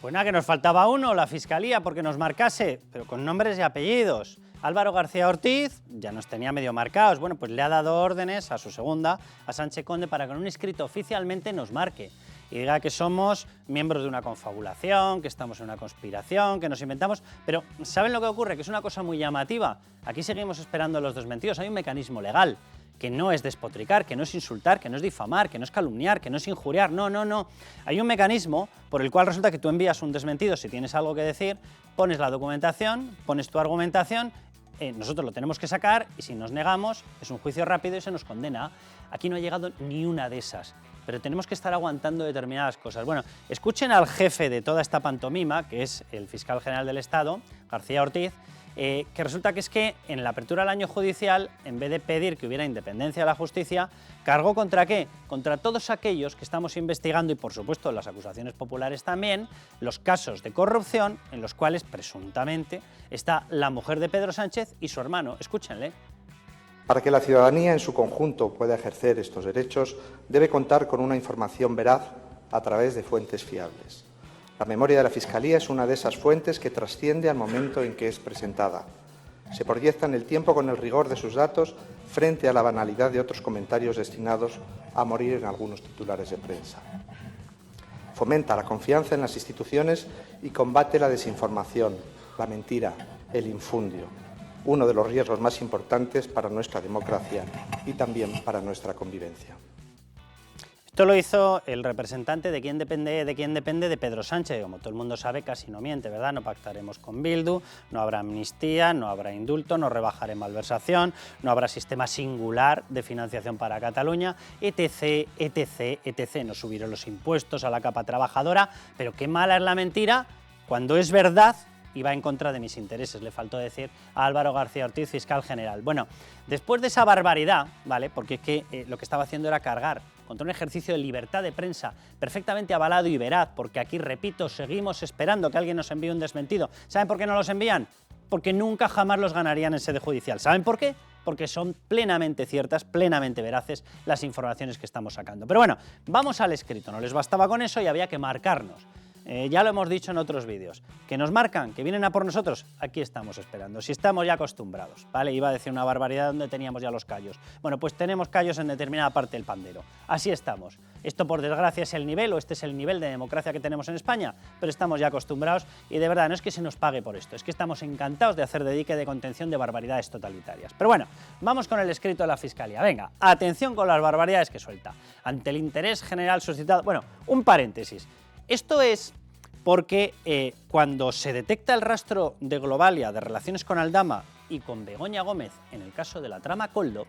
Pues nada, que nos faltaba uno, la Fiscalía, porque nos marcase, pero con nombres y apellidos. Álvaro García Ortiz ya nos tenía medio marcados. Bueno, pues le ha dado órdenes a su segunda, a Sánchez Conde, para que en un escrito oficialmente nos marque y diga que somos miembros de una confabulación, que estamos en una conspiración, que nos inventamos. Pero ¿saben lo que ocurre? Que es una cosa muy llamativa. Aquí seguimos esperando los desmentidos. Hay un mecanismo legal, que no es despotricar, que no es insultar, que no es difamar, que no es calumniar, que no es injuriar, no. Hay un mecanismo por el cual resulta que tú envías un desmentido si tienes algo que decir, pones la documentación, pones tu argumentación, nosotros lo tenemos que sacar y si nos negamos es un juicio rápido y se nos condena. Aquí no ha llegado ni una de esas, pero tenemos que estar aguantando determinadas cosas. Bueno, escuchen al jefe de toda esta pantomima, que es el fiscal general del Estado, García Ortiz, que resulta que es que en la apertura del año judicial, en vez de pedir que hubiera independencia de la justicia, cargó ¿contra qué? Contra todos aquellos que estamos investigando y, por supuesto, las acusaciones populares también, los casos de corrupción en los cuales, presuntamente, está la mujer de Pedro Sánchez y su hermano. Escúchenle. Para que la ciudadanía en su conjunto pueda ejercer estos derechos, debe contar con una información veraz a través de fuentes fiables. La memoria de la Fiscalía es una de esas fuentes que trasciende al momento en que es presentada. Se proyecta en el tiempo con el rigor de sus datos frente a la banalidad de otros comentarios destinados a morir en algunos titulares de prensa. Fomenta la confianza en las instituciones y combate la desinformación, la mentira, el infundio, uno de los riesgos más importantes para nuestra democracia y también para nuestra convivencia. Esto lo hizo el representante de quién depende de Pedro Sánchez. Como todo el mundo sabe, casi no miente, ¿verdad? No pactaremos con Bildu, no habrá amnistía, no habrá indulto, no rebajaré malversación, no habrá sistema singular de financiación para Cataluña, etc. No subiré los impuestos a la capa trabajadora, pero qué mala es la mentira cuando es verdad y va en contra de mis intereses, le faltó decir a Álvaro García Ortiz, fiscal general. Bueno, después de esa barbaridad, ¿vale? Porque es que lo que estaba haciendo era cargar contra un ejercicio de libertad de prensa perfectamente avalado y veraz, porque aquí, repito, seguimos esperando que alguien nos envíe un desmentido. ¿Saben por qué no los envían? Porque nunca jamás los ganarían en sede judicial. ¿Saben por qué? Porque son plenamente ciertas, plenamente veraces las informaciones que estamos sacando. Pero bueno, vamos al escrito, no les bastaba con eso y había que marcarnos. Ya lo hemos dicho en otros vídeos, que nos marcan, que vienen a por nosotros, aquí estamos esperando, si estamos ya acostumbrados, ¿vale? Iba a decir una barbaridad donde teníamos ya los callos. Bueno, pues tenemos callos en determinada parte del pandero, así estamos. Esto, por desgracia, es el nivel, o este es el nivel de democracia que tenemos en España, pero estamos ya acostumbrados y de verdad no es que se nos pague por esto, es que estamos encantados de hacer dedique de contención de barbaridades totalitarias. Pero bueno, vamos con el escrito de la Fiscalía. Venga, atención con las barbaridades que suelta. Ante el interés general suscitado... Bueno, un paréntesis. Esto es porque cuando se detecta el rastro de Globalia de relaciones con Aldama y con Begoña Gómez en el caso de la trama Koldo,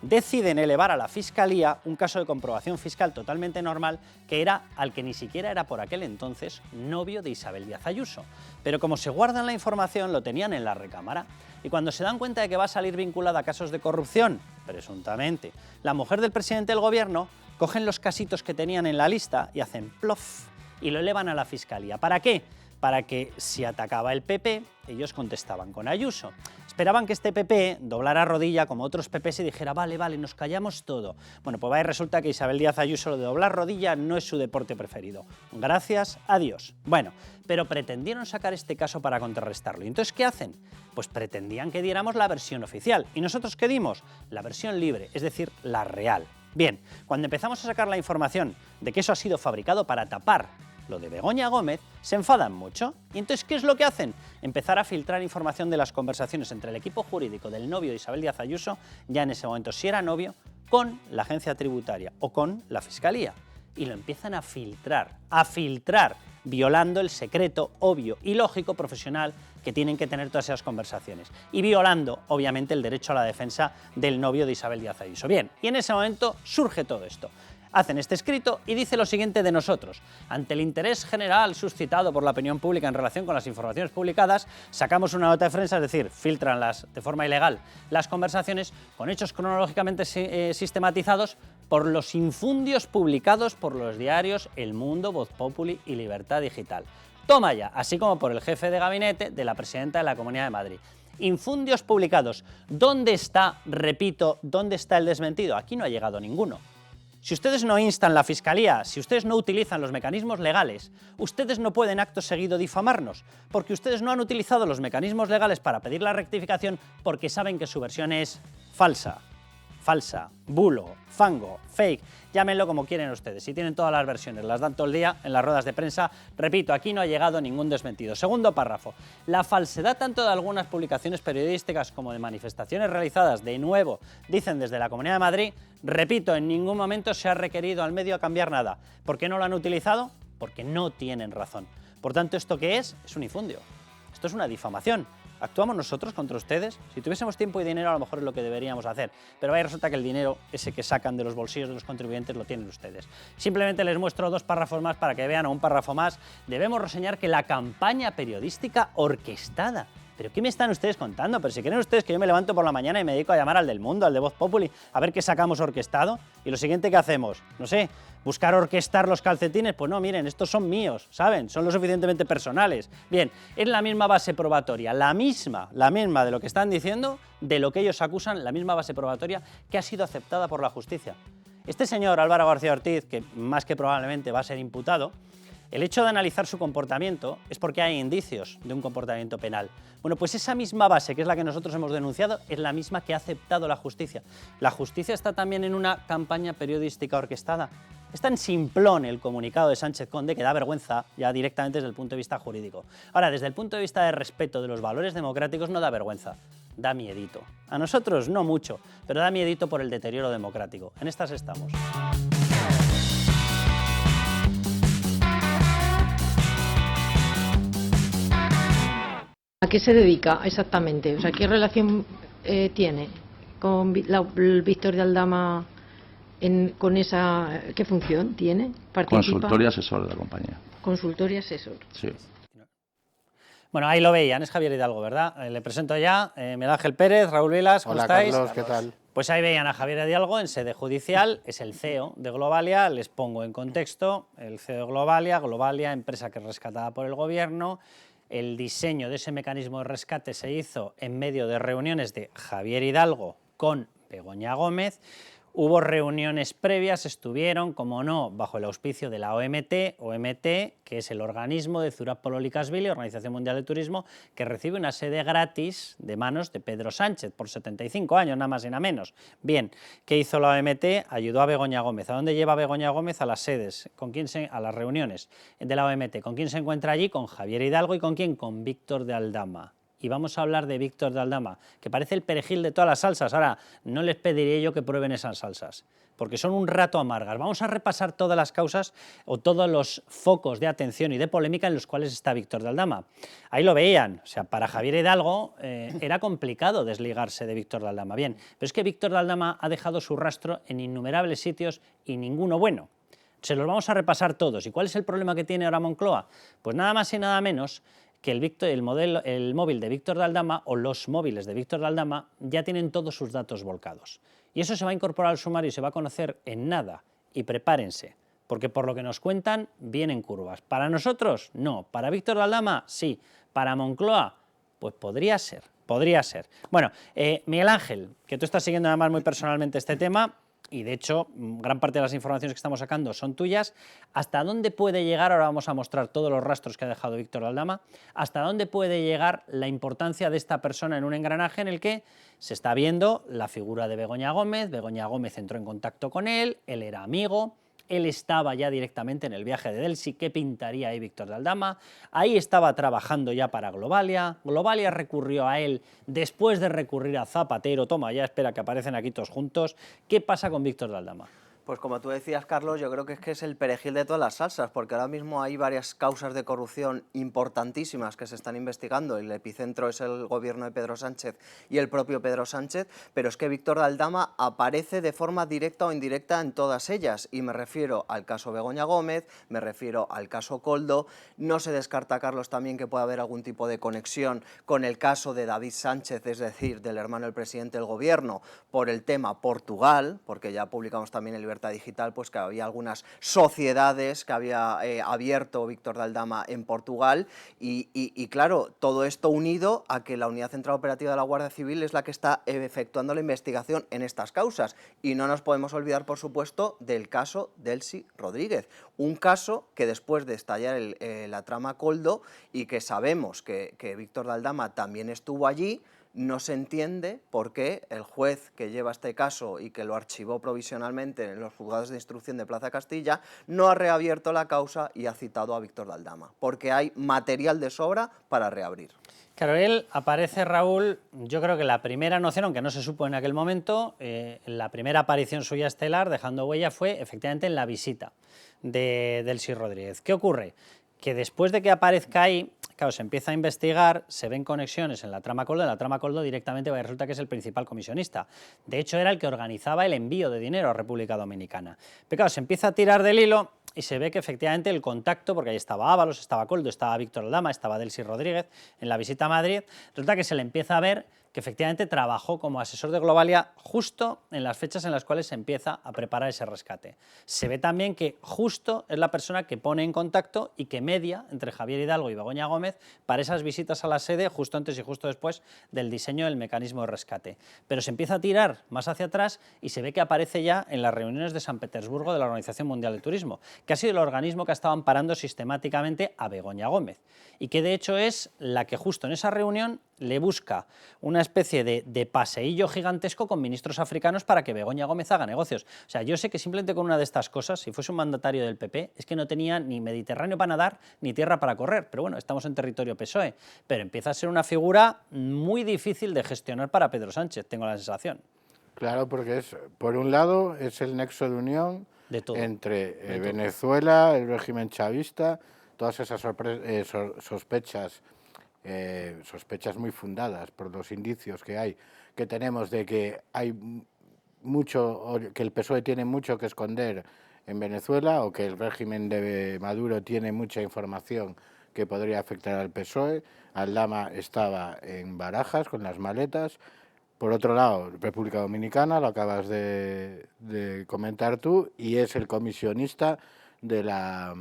deciden elevar a la Fiscalía un caso de comprobación fiscal totalmente normal que era al que ni siquiera era por aquel entonces novio de Isabel Díaz Ayuso. Pero como se guardan la información, lo tenían en la recámara y cuando se dan cuenta de que va a salir vinculada a casos de corrupción, presuntamente, la mujer del presidente del gobierno, cogen los casitos que tenían en la lista y hacen plof y lo elevan a la Fiscalía. ¿Para qué? Para que si atacaba el PP, ellos contestaban con Ayuso. Esperaban que este PP doblara rodilla como otros PPs y dijera, vale, nos callamos todo. Bueno, pues ahí resulta que Isabel Díaz Ayuso lo de doblar rodilla no es su deporte preferido. Gracias a Dios. Bueno, pero pretendieron sacar este caso para contrarrestarlo. ¿Y entonces qué hacen? Pues pretendían que diéramos la versión oficial. ¿Y nosotros qué dimos? La versión libre, es decir, la real. Bien, cuando empezamos a sacar la información de que eso ha sido fabricado para tapar lo de Begoña Gómez, se enfadan mucho. ¿Y entonces qué es lo que hacen? Empezar a filtrar información de las conversaciones entre el equipo jurídico del novio de Isabel Díaz Ayuso, ya en ese momento si era novio, con la agencia tributaria o con la Fiscalía. Y lo empiezan a filtrar, violando el secreto obvio y lógico profesional que tienen que tener todas esas conversaciones y violando, obviamente, el derecho a la defensa del novio de Isabel Díaz Ayuso. Bien, y en ese momento surge todo esto. Hacen este escrito y dice lo siguiente de nosotros. Ante el interés general suscitado por la opinión pública en relación con las informaciones publicadas, sacamos una nota de prensa, es decir, filtran de forma ilegal las conversaciones con hechos cronológicamente sistematizados por los infundios publicados por los diarios El Mundo, Voz Populi y Libertad Digital. Toma ya, así como por el jefe de gabinete de la presidenta de la Comunidad de Madrid. Infundios publicados. ¿Dónde está, repito, dónde está el desmentido? Aquí no ha llegado ninguno. Si ustedes no instan la Fiscalía, si ustedes no utilizan los mecanismos legales, ustedes no pueden acto seguido difamarnos, porque ustedes no han utilizado los mecanismos legales para pedir la rectificación porque saben que su versión es falsa, bulo, fango, fake, llámenlo como quieren ustedes. Si tienen todas las versiones, las dan todo el día en las ruedas de prensa. Repito, aquí no ha llegado ningún desmentido. Segundo párrafo. La falsedad tanto de algunas publicaciones periodísticas como de manifestaciones realizadas, de nuevo, dicen desde la Comunidad de Madrid, repito, en ningún momento se ha requerido al medio a cambiar nada. ¿Por qué no lo han utilizado? Porque no tienen razón. Por tanto, ¿esto qué es? Es un infundio. Esto es una difamación. ¿Actuamos nosotros contra ustedes? Si tuviésemos tiempo y dinero, a lo mejor es lo que deberíamos hacer. Pero ahí resulta que el dinero, ese que sacan de los bolsillos de los contribuyentes, lo tienen ustedes. Simplemente les muestro 2 párrafos más para que vean, o un párrafo más. Debemos reseñar que la campaña periodística orquestada. ¿Pero qué me están ustedes contando? Pero si creen ustedes que yo me levanto por la mañana y me dedico a llamar al del Mundo, al de Voz Populi, a ver qué sacamos orquestado, y lo siguiente que hacemos, no sé, buscar orquestar los calcetines, pues no, miren, estos son míos, ¿saben? Son lo suficientemente personales. Bien, es la misma base probatoria, la misma de lo que están diciendo, de lo que ellos acusan, la misma base probatoria que ha sido aceptada por la justicia. Este señor Álvaro García Ortiz, que más que probablemente va a ser imputado, el hecho de analizar su comportamiento es porque hay indicios de un comportamiento penal. Bueno, pues esa misma base, que es la que nosotros hemos denunciado, es la misma que ha aceptado la justicia. La justicia está también en una campaña periodística orquestada. Es tan simplón el comunicado de Sánchez Conde que da vergüenza ya directamente desde el punto de vista jurídico. Ahora, desde el punto de vista de respeto de los valores democráticos no da vergüenza, da miedito. A nosotros no mucho, pero da miedito por el deterioro democrático. En estas estamos. ¿A qué se dedica exactamente? O sea, ¿qué relación tiene con el Víctor de Aldama? ¿Con esa qué función tiene? Consultor y asesor de la compañía. Consultor y asesor. Sí. Bueno, ahí lo veían, es Javier Hidalgo, ¿verdad? Le presento ya, Miguel Ángel Pérez, Raúl Vilas, ¿cómo estáis? Hola, Carlos, ¿qué tal? Pues ahí veían a Javier Hidalgo en sede judicial, es el CEO de Globalia, les pongo en contexto, el CEO de Globalia, empresa que es rescatada por el gobierno. El diseño de ese mecanismo de rescate se hizo en medio de reuniones de Javier Hidalgo con Begoña Gómez. Hubo reuniones previas, estuvieron, como no, bajo el auspicio de la OMT, que es el organismo de Zurab Pololi-Casvili, Organización Mundial de Turismo, que recibe una sede gratis de manos de Pedro Sánchez por 75 años, nada más y nada menos. Bien, ¿qué hizo la OMT? Ayudó a Begoña Gómez. ¿A dónde lleva Begoña Gómez? A las sedes, a las reuniones de la OMT. ¿Con quién se encuentra allí? Con Javier Hidalgo. ¿Y con quién? Con Víctor de Aldama. Y vamos a hablar de Víctor de Aldama, que parece el perejil de todas las salsas. Ahora, no les pediré yo que prueben esas salsas, porque son un rato amargas. Vamos a repasar todas las causas o todos los focos de atención y de polémica en los cuales está Víctor de Aldama. Ahí lo veían, o sea, para Javier Hidalgo era complicado desligarse de Víctor de Aldama. Bien, pero es que Víctor de Aldama ha dejado su rastro en innumerables sitios y ninguno bueno. Se los vamos a repasar todos. ¿Y cuál es el problema que tiene ahora Moncloa? Pues nada más y nada menos que el móvil de Víctor de Aldama o los móviles de Víctor de Aldama ya tienen todos sus datos volcados. Y eso se va a incorporar al sumario y se va a conocer en nada. Y prepárense, porque por lo que nos cuentan, vienen curvas. Para nosotros, no. Para Víctor de Aldama, sí. Para Moncloa, pues podría ser. Bueno, Miguel Ángel, que tú estás siguiendo además muy personalmente este tema, y de hecho gran parte de las informaciones que estamos sacando son tuyas. ¿Hasta dónde puede llegar, ahora vamos a mostrar todos los rastros que ha dejado Víctor de Aldama, hasta dónde puede llegar la importancia de esta persona en un engranaje en el que se está viendo la figura de Begoña Gómez entró en contacto con él era amigo, él estaba ya directamente en el viaje de Delsi? ¿Qué pintaría ahí Víctor de Aldama? Ahí estaba trabajando ya para Globalia. Globalia recurrió a él después de recurrir a Zapatero. Toma, ya espera que aparecen aquí todos juntos. ¿Qué pasa con Víctor de Aldama? Pues como tú decías, Carlos, yo creo que es el perejil de todas las salsas, porque ahora mismo hay varias causas de corrupción importantísimas que se están investigando. El epicentro es el gobierno de Pedro Sánchez y el propio Pedro Sánchez, pero es que Víctor de Aldama aparece de forma directa o indirecta en todas ellas, y me refiero al caso Begoña Gómez, me refiero al caso Koldo. No se descarta, Carlos, también que pueda haber algún tipo de conexión con el caso de David Sánchez, es decir, del hermano del presidente del gobierno, por el tema Portugal, porque ya publicamos también el Libertad Digital, pues que había algunas sociedades que había abierto Víctor de Aldama en Portugal y claro, todo esto unido a que la Unidad Central Operativa de la Guardia Civil es la que está efectuando la investigación en estas causas. Y no nos podemos olvidar, por supuesto, del caso Delcy Rodríguez, un caso que después de estallar la trama Koldo y que sabemos que Víctor de Aldama también estuvo allí, no se entiende por qué el juez que lleva este caso y que lo archivó provisionalmente en los juzgados de instrucción de Plaza Castilla no ha reabierto la causa y ha citado a Víctor de Aldama, porque hay material de sobra para reabrir. Claro, él aparece, Raúl, yo creo que la primera noción, aunque no se supo en aquel momento, la primera aparición suya estelar, dejando huella, fue efectivamente en la visita de Delcy Rodríguez. ¿Qué ocurre? Que después de que aparezca ahí, claro, se empieza a investigar, se ven conexiones en la trama Koldo directamente resulta que es el principal comisionista. De hecho, era el que organizaba el envío de dinero a República Dominicana. Pero claro, se empieza a tirar del hilo y se ve que efectivamente el contacto, porque ahí estaba Ábalos, estaba Koldo, estaba Víctor Aldama, estaba Delcy Rodríguez en la visita a Madrid, resulta que se le empieza a ver que efectivamente trabajó como asesor de Globalia justo en las fechas en las cuales se empieza a preparar ese rescate. Se ve también que justo es la persona que pone en contacto y que media entre Javier Hidalgo y Begoña Gómez para esas visitas a la sede justo antes y justo después del diseño del mecanismo de rescate. Pero se empieza a tirar más hacia atrás y se ve que aparece ya en las reuniones de San Petersburgo de la Organización Mundial de Turismo, que ha sido el organismo que ha estado amparando sistemáticamente a Begoña Gómez y que de hecho es la que justo en esa reunión le busca una especie de paseillo gigantesco con ministros africanos para que Begoña Gómez haga negocios. O sea, yo sé que simplemente con una de estas cosas, si fuese un mandatario del PP, es que no tenía ni Mediterráneo para nadar ni tierra para correr, pero bueno, estamos en territorio PSOE, pero empieza a ser una figura muy difícil de gestionar para Pedro Sánchez, tengo la sensación. Claro, porque es, por un lado, es el nexo de unión entre Venezuela, el régimen chavista, todas esas sospechas muy fundadas por los indicios que tenemos de que hay mucho, que el PSOE tiene mucho que esconder en Venezuela o que el régimen de Maduro tiene mucha información que podría afectar al PSOE. Aldama estaba en Barajas con las maletas. Por otro lado, República Dominicana, lo acabas de comentar tú, y es el comisionista de la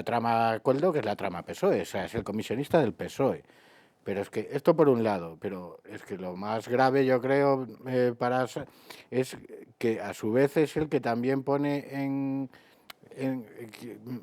trama Koldo, que es la trama PSOE, o sea, es el comisionista del PSOE. Pero es que esto por un lado, pero es que lo más grave yo creo es que a su vez es el que también pone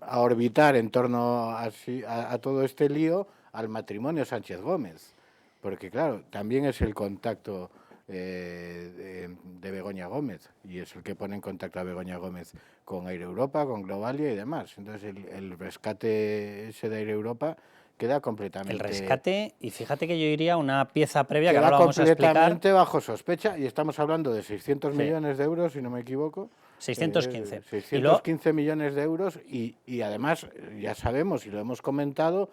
a orbitar en torno a todo este lío al matrimonio Sánchez Gómez. Porque claro, también es el contacto de Begoña Gómez y es el que pone en contacto a Begoña Gómez con Air Europa, con Globalia y demás. Entonces el rescate ese de Air Europa queda completamente... El rescate, y fíjate que yo iría una pieza previa que ahora queda vamos a explicar. Completamente bajo sospecha y estamos hablando de 600 millones de euros, si no me equivoco. 615. 615 millones de euros y además ya sabemos y lo hemos comentado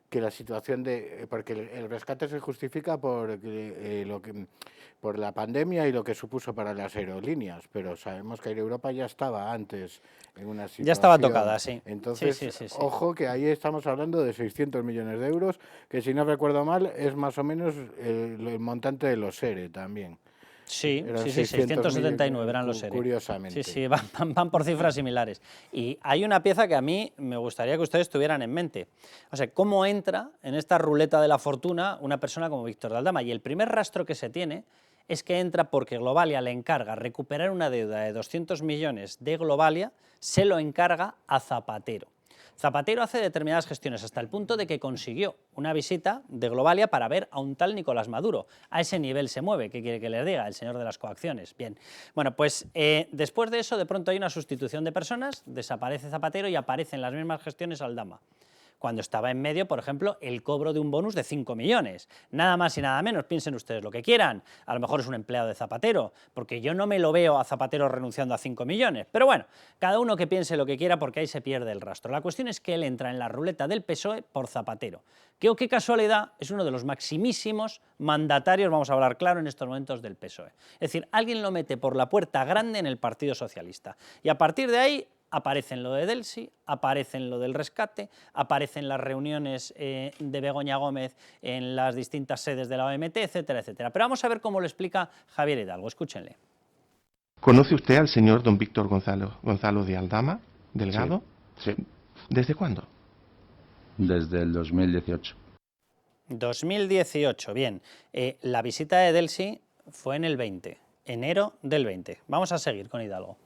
que la situación porque el rescate se justifica por la pandemia y lo que supuso para las aerolíneas, pero sabemos que Air Europa ya estaba antes en una situación... Ya estaba tocada, sí. Entonces, sí. ojo que ahí estamos hablando de 600 millones de euros, que si no recuerdo mal es más o menos el montante de los ERE también. Sí, 679 eran los ERE. Curiosamente. Sí, van por cifras similares. Y hay una pieza que a mí me gustaría que ustedes tuvieran en mente. O sea, ¿cómo entra en esta ruleta de la fortuna una persona como Víctor de Aldama? Y el primer rastro que se tiene es que entra porque Globalia le encarga recuperar una deuda de 200 millones de Globalia, se lo encarga a Zapatero. Zapatero hace determinadas gestiones hasta el punto de que consiguió una visita de Globalia para ver a un tal Nicolás Maduro. A ese nivel se mueve, ¿qué quiere que les diga? El señor de las coacciones. Bien, bueno, pues después de eso de pronto hay una sustitución de personas, desaparece Zapatero y aparecen las mismas gestiones Aldama. Cuando estaba en medio, por ejemplo, el cobro de un bonus de 5 millones. Nada más y nada menos, piensen ustedes lo que quieran. A lo mejor es un empleado de Zapatero, porque yo no me lo veo a Zapatero renunciando a 5 millones. Pero bueno, cada uno que piense lo que quiera porque ahí se pierde el rastro. La cuestión es que él entra en la ruleta del PSOE por Zapatero. Que, oh, qué casualidad, es uno de los maximísimos mandatarios, vamos a hablar claro, en estos momentos del PSOE. Es decir, alguien lo mete por la puerta grande en el Partido Socialista. Y a partir de ahí aparecen lo de Delcy, aparecen lo del rescate, aparecen las reuniones de Begoña Gómez en las distintas sedes de la OMT, etcétera, etcétera. Pero vamos a ver cómo lo explica Javier Hidalgo, escúchenle. ¿Conoce usted al señor don Víctor Gonzalo de Aldama Delgado? Sí. ¿Desde cuándo? Desde el 2018. 2018, bien. La visita de Delsi fue en el 20, enero del 20. Vamos a seguir con Hidalgo.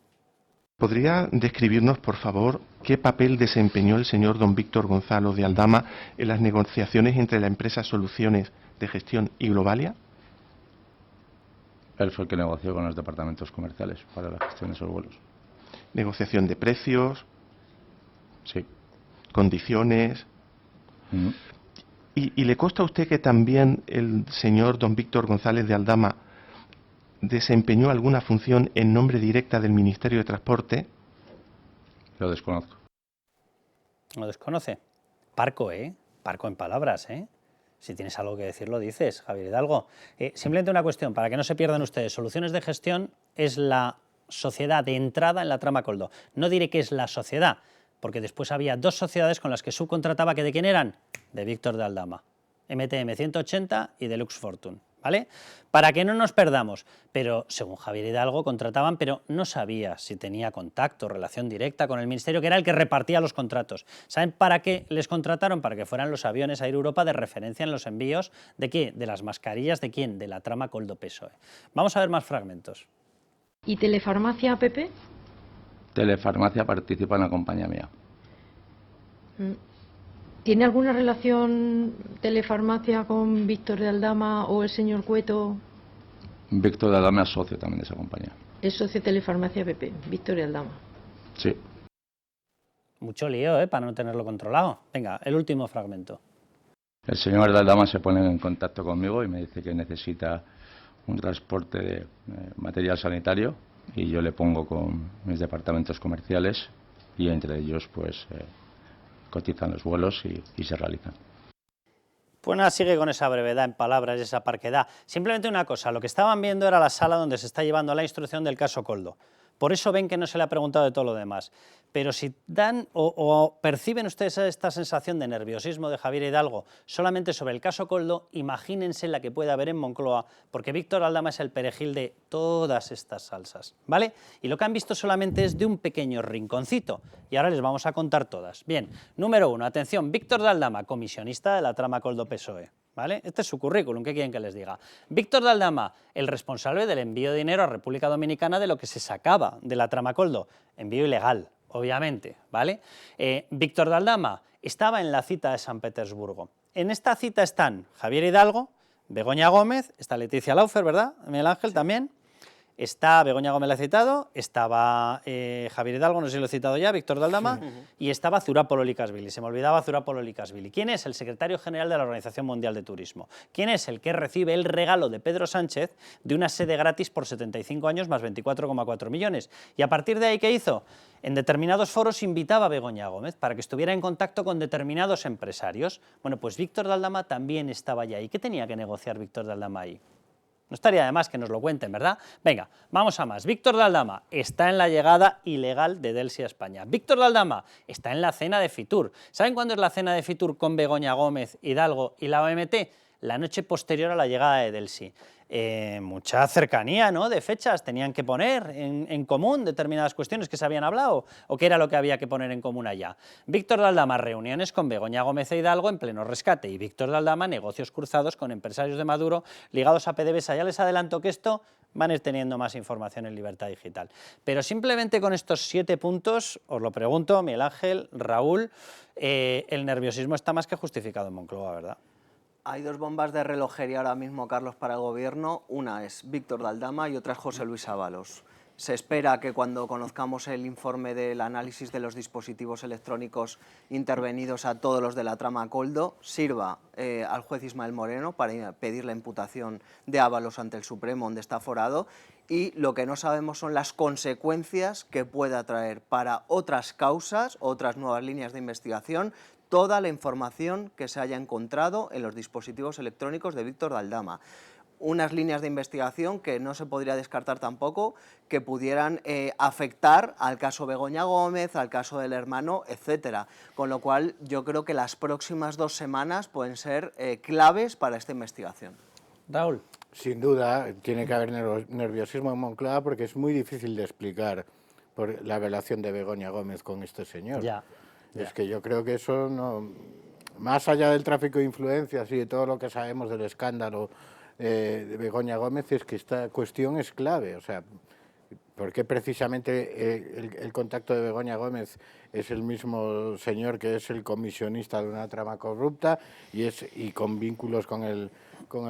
¿Podría describirnos, por favor, qué papel desempeñó el señor don Víctor Gonzalo de Aldama en las negociaciones entre la empresa Soluciones de Gestión y Globalia? Él fue el que negoció con los departamentos comerciales para la gestión de esos vuelos. Negociación de precios, Sí. condiciones. ¿Y le consta a usted que también el señor don Víctor González de Aldama desempeñó alguna función en nombre directa del Ministerio de Transporte? Lo desconozco. ¿Lo desconoce? Parco, ¿eh? Parco en palabras, ¿eh? Si tienes algo que decir, lo dices, Javier Hidalgo. Simplemente una cuestión, para que no se pierdan ustedes. Soluciones de Gestión es la sociedad de entrada en la trama Coldo. No diré que es la sociedad, porque después había dos sociedades con las que subcontrataba, que ¿de quién eran? De Víctor de Aldama. MTM 180 y Deluxe Fortune, ¿vale? Para que no nos perdamos. Pero según Javier Hidalgo contrataban, pero no sabía si tenía contacto, relación directa con el Ministerio, que era el que repartía los contratos. ¿Saben para qué les contrataron? Para que fueran los aviones Air Europa de referencia en los envíos. ¿De qué? De las mascarillas, ¿de quién? De la trama Coldo PSOE. Vamos a ver más fragmentos. ¿Y Telefarmacia, Pepe? Telefarmacia participa en la compañía mía. ¿Tiene alguna relación Telefarmacia con Víctor de Aldama o el señor Cueto? Víctor de Aldama es socio también de esa compañía. Es socio de Telefarmacia, Pepe, Víctor de Aldama. Sí. Mucho lío, para no tenerlo controlado. Venga, el último fragmento. El señor de Aldama se pone en contacto conmigo y me dice que necesita un transporte de material sanitario y yo le pongo con mis departamentos comerciales y entre ellos pues cotizan los vuelos y se realizan. Pues nada, sigue con esa brevedad en palabras y esa parquedad. Simplemente una cosa, lo que estaban viendo era la sala donde se está llevando la instrucción del caso Coldo. Por eso ven que no se le ha preguntado de todo lo demás. Pero si dan o perciben ustedes esta sensación de nerviosismo de Javier Hidalgo solamente sobre el caso Coldo, imagínense la que puede haber en Moncloa, porque Víctor Aldama es el perejil de todas estas salsas, ¿vale? Y lo que han visto solamente es de un pequeño rinconcito, y ahora les vamos a contar todas. Bien, número 1, atención, Víctor de Aldama, comisionista de la trama Coldo PSOE. ¿Vale? Este es su currículum, ¿qué quieren que les diga? Víctor de Aldama, el responsable del envío de dinero a República Dominicana de lo que se sacaba de la trama Coldo, envío ilegal, obviamente, ¿vale? Víctor de Aldama estaba en la cita de San Petersburgo. En esta cita están Javier Hidalgo, Begoña Gómez, está Leticia Laufer, ¿verdad? Miguel Ángel también. Está Begoña Gómez, la he citado, estaba Javier Hidalgo, no sé si lo he citado ya, Víctor de Aldama, y estaba Zurapolo Likashvili, se me olvidaba Zurapolo Likashvili. ¿Quién es? El secretario general de la Organización Mundial de Turismo. ¿Quién es? El que recibe el regalo de Pedro Sánchez de una sede gratis por 75 años más 24,4 millones. Y a partir de ahí, ¿qué hizo? En determinados foros invitaba a Begoña Gómez para que estuviera en contacto con determinados empresarios. Bueno, pues Víctor de Aldama también estaba allá. ¿Y qué tenía que negociar Víctor de Aldama ahí? No estaría de más que nos lo cuenten, ¿verdad? Venga, vamos a más. Víctor de Aldama está en la llegada ilegal de Delsi a España. Víctor de Aldama está en la cena de Fitur. ¿Saben cuándo es la cena de Fitur con Begoña Gómez, Hidalgo y la OMT? La noche posterior a la llegada de Delsi. Mucha cercanía, ¿no?, de fechas, tenían que poner en común determinadas cuestiones que se habían hablado, o qué era lo que había que poner en común allá. Víctor de Aldama, reuniones con Begoña Gómez e Hidalgo en pleno rescate, y Víctor de Aldama, negocios cruzados con empresarios de Maduro ligados a PDVSA. Ya les adelanto que esto van a ir teniendo más información en Libertad Digital. Pero simplemente con estos 7 puntos, os lo pregunto, Miguel Ángel, Raúl, el nerviosismo está más que justificado en Moncloa, ¿verdad? Hay dos bombas de relojería ahora mismo, Carlos, para el Gobierno. Una es Víctor de Aldama y otra es José Luis Ábalos. Se espera que cuando conozcamos el informe del análisis de los dispositivos electrónicos intervenidos a todos los de la trama Coldo, sirva al juez Ismael Moreno para pedir la imputación de Ábalos ante el Supremo, donde está aforado, y lo que no sabemos son las consecuencias que pueda traer para otras causas, otras nuevas líneas de investigación, toda la información que se haya encontrado en los dispositivos electrónicos de Víctor de Aldama. Unas líneas de investigación que no se podría descartar tampoco que pudieran afectar al caso Begoña Gómez, al caso del hermano, etcétera. Con lo cual, yo creo que las próximas 2 semanas pueden ser claves para esta investigación. Raúl. Sin duda, tiene que haber nerviosismo en Moncloa porque es muy difícil de explicar por la relación de Begoña Gómez con este señor. Ya. Es que yo creo que eso no... Más allá del tráfico de influencias y de todo lo que sabemos del escándalo de Begoña Gómez, es que esta cuestión es clave. O sea, ¿por qué precisamente el contacto de Begoña Gómez es el mismo señor que es el comisionista de una trama corrupta y con vínculos con el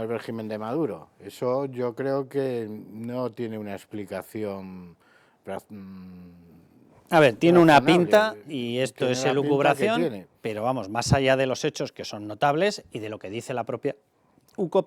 régimen de Maduro? Eso yo creo que no tiene una explicación. A ver, tiene una razonable. pinta, y esto es Tiene la pinta que elucubración, tiene. pero vamos, más allá de los hechos que son notables y de lo que dice la propia UCO,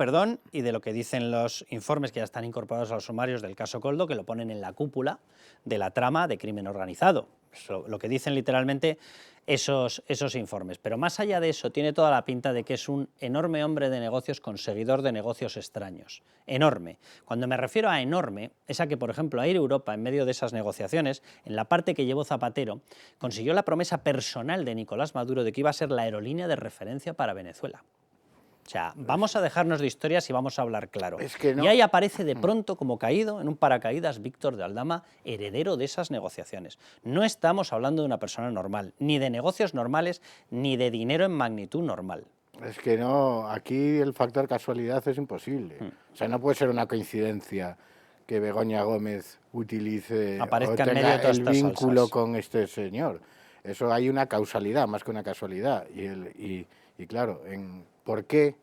y de lo que dicen los informes que ya están incorporados a los sumarios del caso Koldo, que lo ponen en la cúpula de la trama de crimen organizado. Eso, lo que dicen literalmente esos informes. Pero más allá de eso, tiene toda la pinta de que es un enorme hombre de negocios, conseguidor de negocios extraños. Enorme. Cuando me refiero a enorme, es a que, por ejemplo, Air Europa, en medio de esas negociaciones, en la parte que llevó Zapatero, consiguió la promesa personal de Nicolás Maduro de que iba a ser la aerolínea de referencia para Venezuela. O sea, vamos a dejarnos de historias y vamos a hablar claro. Es que no. Y ahí aparece de pronto, como caído en un paracaídas, Víctor de Aldama, heredero de esas negociaciones. No estamos hablando de una persona normal, ni de negocios normales, ni de dinero en magnitud normal. Es que no, aquí el factor casualidad es imposible. O sea, no puede ser una coincidencia que Begoña Gómez utilice Aparezca o en medio tenga de todas el estas vínculo salsas. con este señor. Eso hay una causalidad, más que una casualidad. Y claro, ¿por qué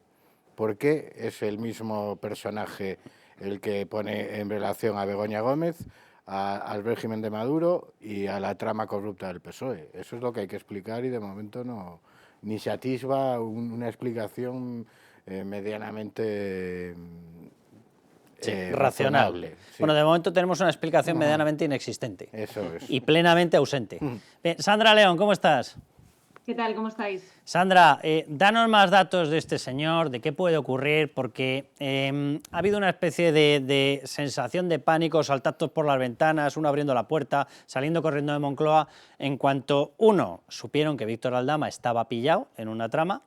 es el mismo personaje el que pone en relación a Begoña Gómez, al régimen de Maduro y a la trama corrupta del PSOE? Eso es lo que hay que explicar y de momento no, ni se atisba una explicación medianamente racional. Sí. Bueno, de momento tenemos una explicación medianamente inexistente. Eso es. Y plenamente ausente. Bien, Sandra León, ¿cómo estás? ¿Qué tal? ¿Cómo estáis? Sandra, danos más datos de este señor, de qué puede ocurrir, porque ha habido una especie de sensación de pánico, saltazos por las ventanas, uno abriendo la puerta, saliendo corriendo de Moncloa, en cuanto, uno, supieron que Víctor Aldama estaba pillado en una trama,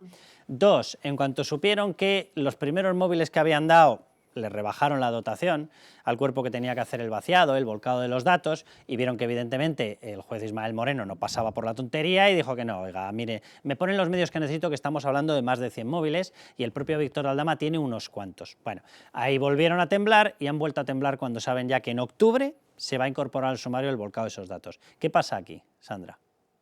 dos, en cuanto supieron que los primeros móviles que habían dado le rebajaron la dotación al cuerpo que tenía que hacer el vaciado, el volcado de los datos, y vieron que evidentemente el juez Ismael Moreno no pasaba por la tontería y dijo que no, oiga, mire, me ponen los medios que necesito, que estamos hablando de más de 100 móviles y el propio Víctor Aldama tiene unos cuantos. Bueno, ahí volvieron a temblar y han vuelto a temblar cuando saben ya que en octubre se va a incorporar al sumario el volcado de esos datos. ¿Qué pasa aquí, Sandra?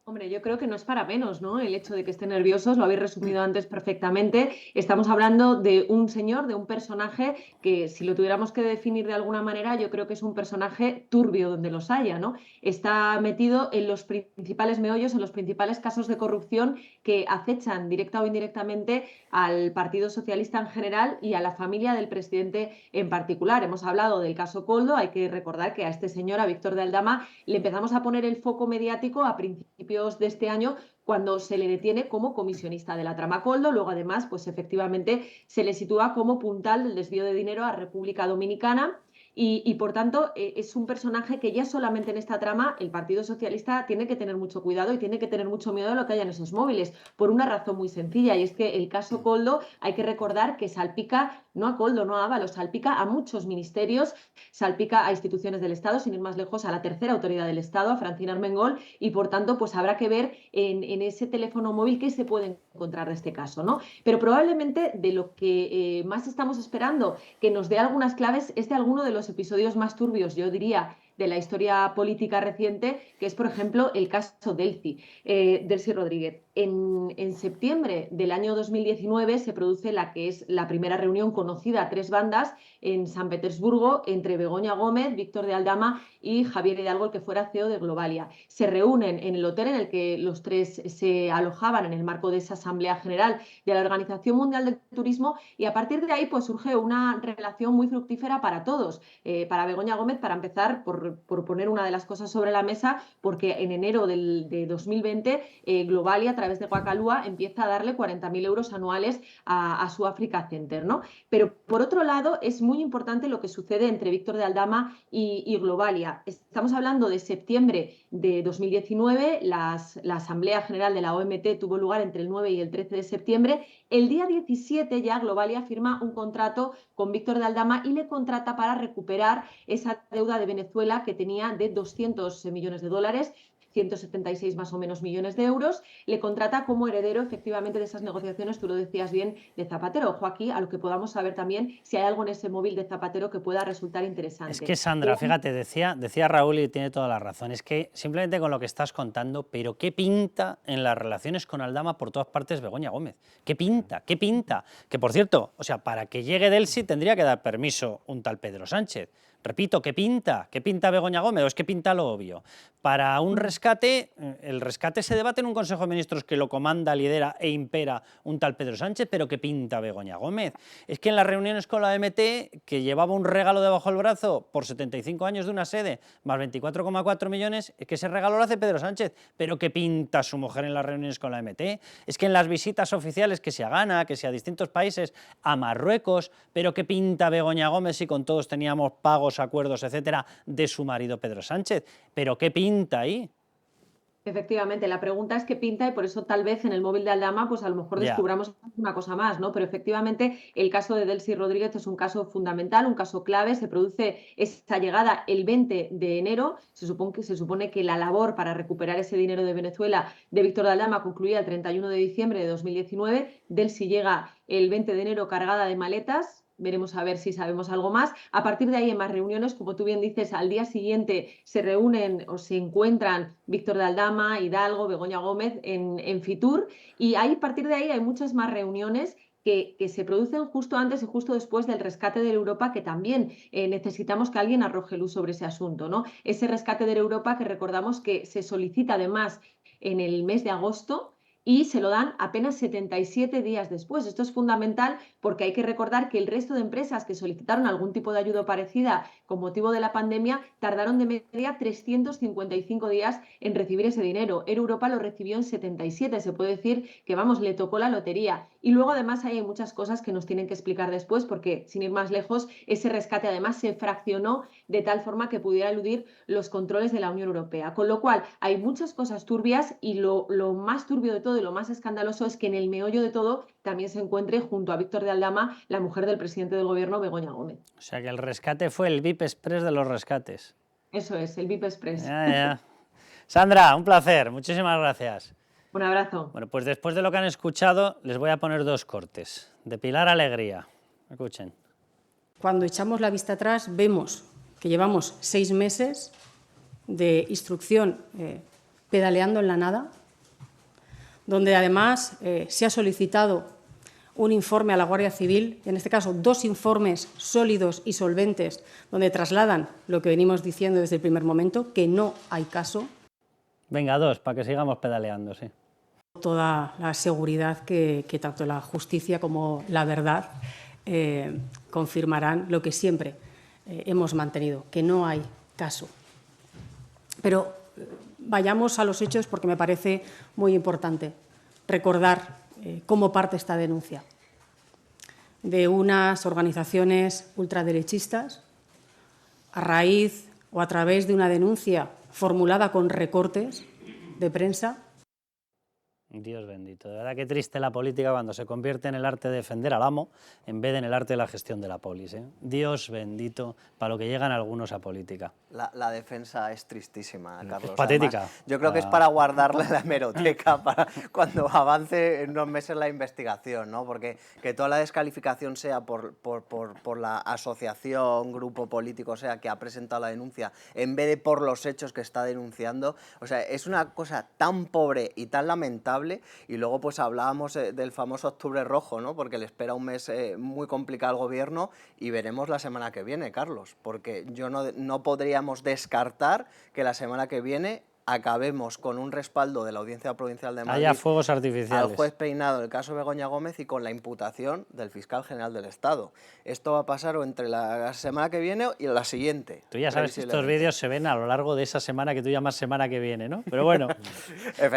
Hombre, yo creo que no es para menos, ¿no? El hecho de que estén nerviosos, lo habéis resumido antes perfectamente. Estamos hablando de un señor, de un personaje que, si lo tuviéramos que definir de alguna manera, yo creo que es un personaje turbio donde los haya, ¿no? Está metido en los principales meollos, en los principales casos de corrupción que acechan directa o indirectamente al Partido Socialista en general y a la familia del presidente en particular. Hemos hablado del caso Koldo, hay que recordar que a este señor, a Víctor de Aldama, le empezamos a poner el foco mediático a principios de este año, cuando se le detiene como comisionista de la trama Koldo. Luego, además, pues efectivamente se le sitúa como puntal del desvío de dinero a República Dominicana. Y por tanto, es un personaje que ya solamente en esta trama el Partido Socialista tiene que tener mucho cuidado y tiene que tener mucho miedo de lo que haya en esos móviles, por una razón muy sencilla, y es que el caso Koldo, hay que recordar que salpica no a Koldo, no a Ábalos, salpica a muchos ministerios, salpica a instituciones del Estado, sin ir más lejos, a la tercera autoridad del Estado, a Francina Armengol, y por tanto pues habrá que ver en ese teléfono móvil qué se puede encontrar de este caso, ¿no? Pero probablemente de lo que más estamos esperando que nos dé algunas claves es de alguno de los episodios más turbios, yo diría, de la historia política reciente, que es, por ejemplo, el caso Delcy Rodríguez. En septiembre del año 2019 se produce la que es la primera reunión conocida a tres bandas en San Petersburgo entre Begoña Gómez, Víctor de Aldama y Javier Hidalgo, el que fuera CEO de Globalia. Se reúnen en el hotel en el que los tres se alojaban en el marco de esa Asamblea General de la Organización Mundial del Turismo, y a partir de ahí pues surge una relación muy fructífera para todos. Para Begoña Gómez, para empezar, por poner una de las cosas sobre la mesa, porque en enero de 2020 Globalia, través de Guacalúa, empieza a darle 40.000 euros anuales a su Africa Center, ¿no? Pero por otro lado, es muy importante lo que sucede entre Víctor de Aldama y Globalia. Estamos hablando de septiembre de 2019, la Asamblea General de la OMT tuvo lugar entre el 9 y el 13 de septiembre. El día 17 ya Globalia firma un contrato con Víctor de Aldama y le contrata para recuperar esa deuda de Venezuela que tenía de 200 millones de dólares, 176 más o menos millones de euros, le contrata como heredero efectivamente de esas negociaciones, tú lo decías bien, de Zapatero. Ojo aquí a lo que podamos saber también si hay algo en ese móvil de Zapatero que pueda resultar interesante. Es que Sandra, fíjate, decía Raúl y tiene toda la razón, es que simplemente con lo que estás contando, pero qué pinta en las relaciones con Aldama por todas partes Begoña Gómez, qué pinta, que por cierto, o sea, para que llegue Delcy tendría que dar permiso un tal Pedro Sánchez. Repito, ¿qué pinta Begoña Gómez? ¿O es que pinta lo obvio? Para un rescate, el rescate se debate en un Consejo de Ministros que lo comanda, lidera e impera un tal Pedro Sánchez, pero ¿qué pinta Begoña Gómez? Es que en las reuniones con la OMT, que llevaba un regalo debajo del brazo por 75 años de una sede, más 24,4 millones, es que ese regalo lo hace Pedro Sánchez, pero ¿qué pinta su mujer en las reuniones con la OMT? Es que en las visitas oficiales que sea a Ghana, que sea a distintos países, a Marruecos, pero ¿qué pinta Begoña Gómez si con todos teníamos pagos, acuerdos, etcétera, de su marido Pedro Sánchez? ¿Pero qué pinta ahí? Efectivamente, la pregunta es qué pinta y por eso tal vez en el móvil de Aldama pues a lo mejor descubramos una cosa más, ¿no? Pero efectivamente el caso de Delcy Rodríguez es un caso fundamental, un caso clave, se produce esta llegada el 20 de enero, se supone que la labor para recuperar ese dinero de Venezuela de Víctor de Aldama concluía el 31 de diciembre de 2019, Delcy llega el 20 de enero cargada de maletas. Veremos a ver si sabemos algo más. A partir de ahí, en más reuniones, como tú bien dices, al día siguiente se reúnen o se encuentran Víctor de Aldama, Hidalgo, Begoña Gómez en Fitur, y ahí, a partir de ahí hay muchas más reuniones que se producen justo antes y justo después del rescate de Europa, que también necesitamos que alguien arroje luz sobre ese asunto, ¿no? Ese rescate de Europa que recordamos que se solicita además en el mes de agosto, y se lo dan apenas 77 días después. Esto es fundamental porque hay que recordar que el resto de empresas que solicitaron algún tipo de ayuda parecida con motivo de la pandemia tardaron de media 355 días en recibir ese dinero. Air Europa lo recibió en 77, se puede decir que, vamos, le tocó la lotería. Y luego además hay muchas cosas que nos tienen que explicar después porque, sin ir más lejos, ese rescate además se fraccionó de tal forma que pudiera eludir los controles de la Unión Europea. Con lo cual hay muchas cosas turbias y lo más turbio de todo y lo más escandaloso es que en el meollo de todo también se encuentre junto a Víctor de Aldama la mujer del presidente del gobierno, Begoña Gómez. O sea que el rescate fue el VIP Express de los rescates. Eso es, el VIP Express. Ya. Sandra, un placer, muchísimas gracias. Un abrazo. Bueno, pues después de lo que han escuchado, les voy a poner dos cortes. De Pilar Alegría. Escuchen. Cuando echamos la vista atrás, vemos que llevamos 6 meses de instrucción pedaleando en la nada, donde además se ha solicitado un informe a la Guardia Civil, en este caso 2 informes sólidos y solventes, donde trasladan lo que venimos diciendo desde el primer momento, que no hay caso. Venga, 2, para que sigamos pedaleando, sí. Toda la seguridad que tanto la justicia como la verdad confirmarán lo que siempre hemos mantenido, que no hay caso. Pero vayamos a los hechos porque me parece muy importante recordar cómo parte esta denuncia de unas organizaciones ultraderechistas a raíz o a través de una denuncia formulada con recortes de prensa. Dios bendito, de verdad que triste la política cuando se convierte en el arte de defender al amo en vez de en el arte de la gestión de la polis, ¿eh? Dios bendito, para lo que llegan algunos a política. La defensa es tristísima, Carlos. Es patética. Además, yo creo que es para guardarle la hemeroteca para cuando avance en unos meses la investigación, ¿no? Porque que toda la descalificación sea por la asociación, grupo político, o sea, que ha presentado la denuncia, en vez de por los hechos que está denunciando, o sea, es una cosa tan pobre y tan lamentable. Y luego pues hablábamos del famoso Octubre Rojo, ¿no? Porque le espera un mes muy complicado al gobierno y veremos la semana que viene, Carlos, porque no podríamos descartar que la semana que viene acabemos con un respaldo de la Audiencia Provincial de Madrid haya fuegos artificiales al juez Peinado en el caso Begoña Gómez y con la imputación del fiscal general del Estado. Esto va a pasar o entre la semana que viene y la siguiente. Tú ya sabes que estos vídeos se ven a lo largo de esa semana que tú llamas semana que viene, ¿no? Pero bueno,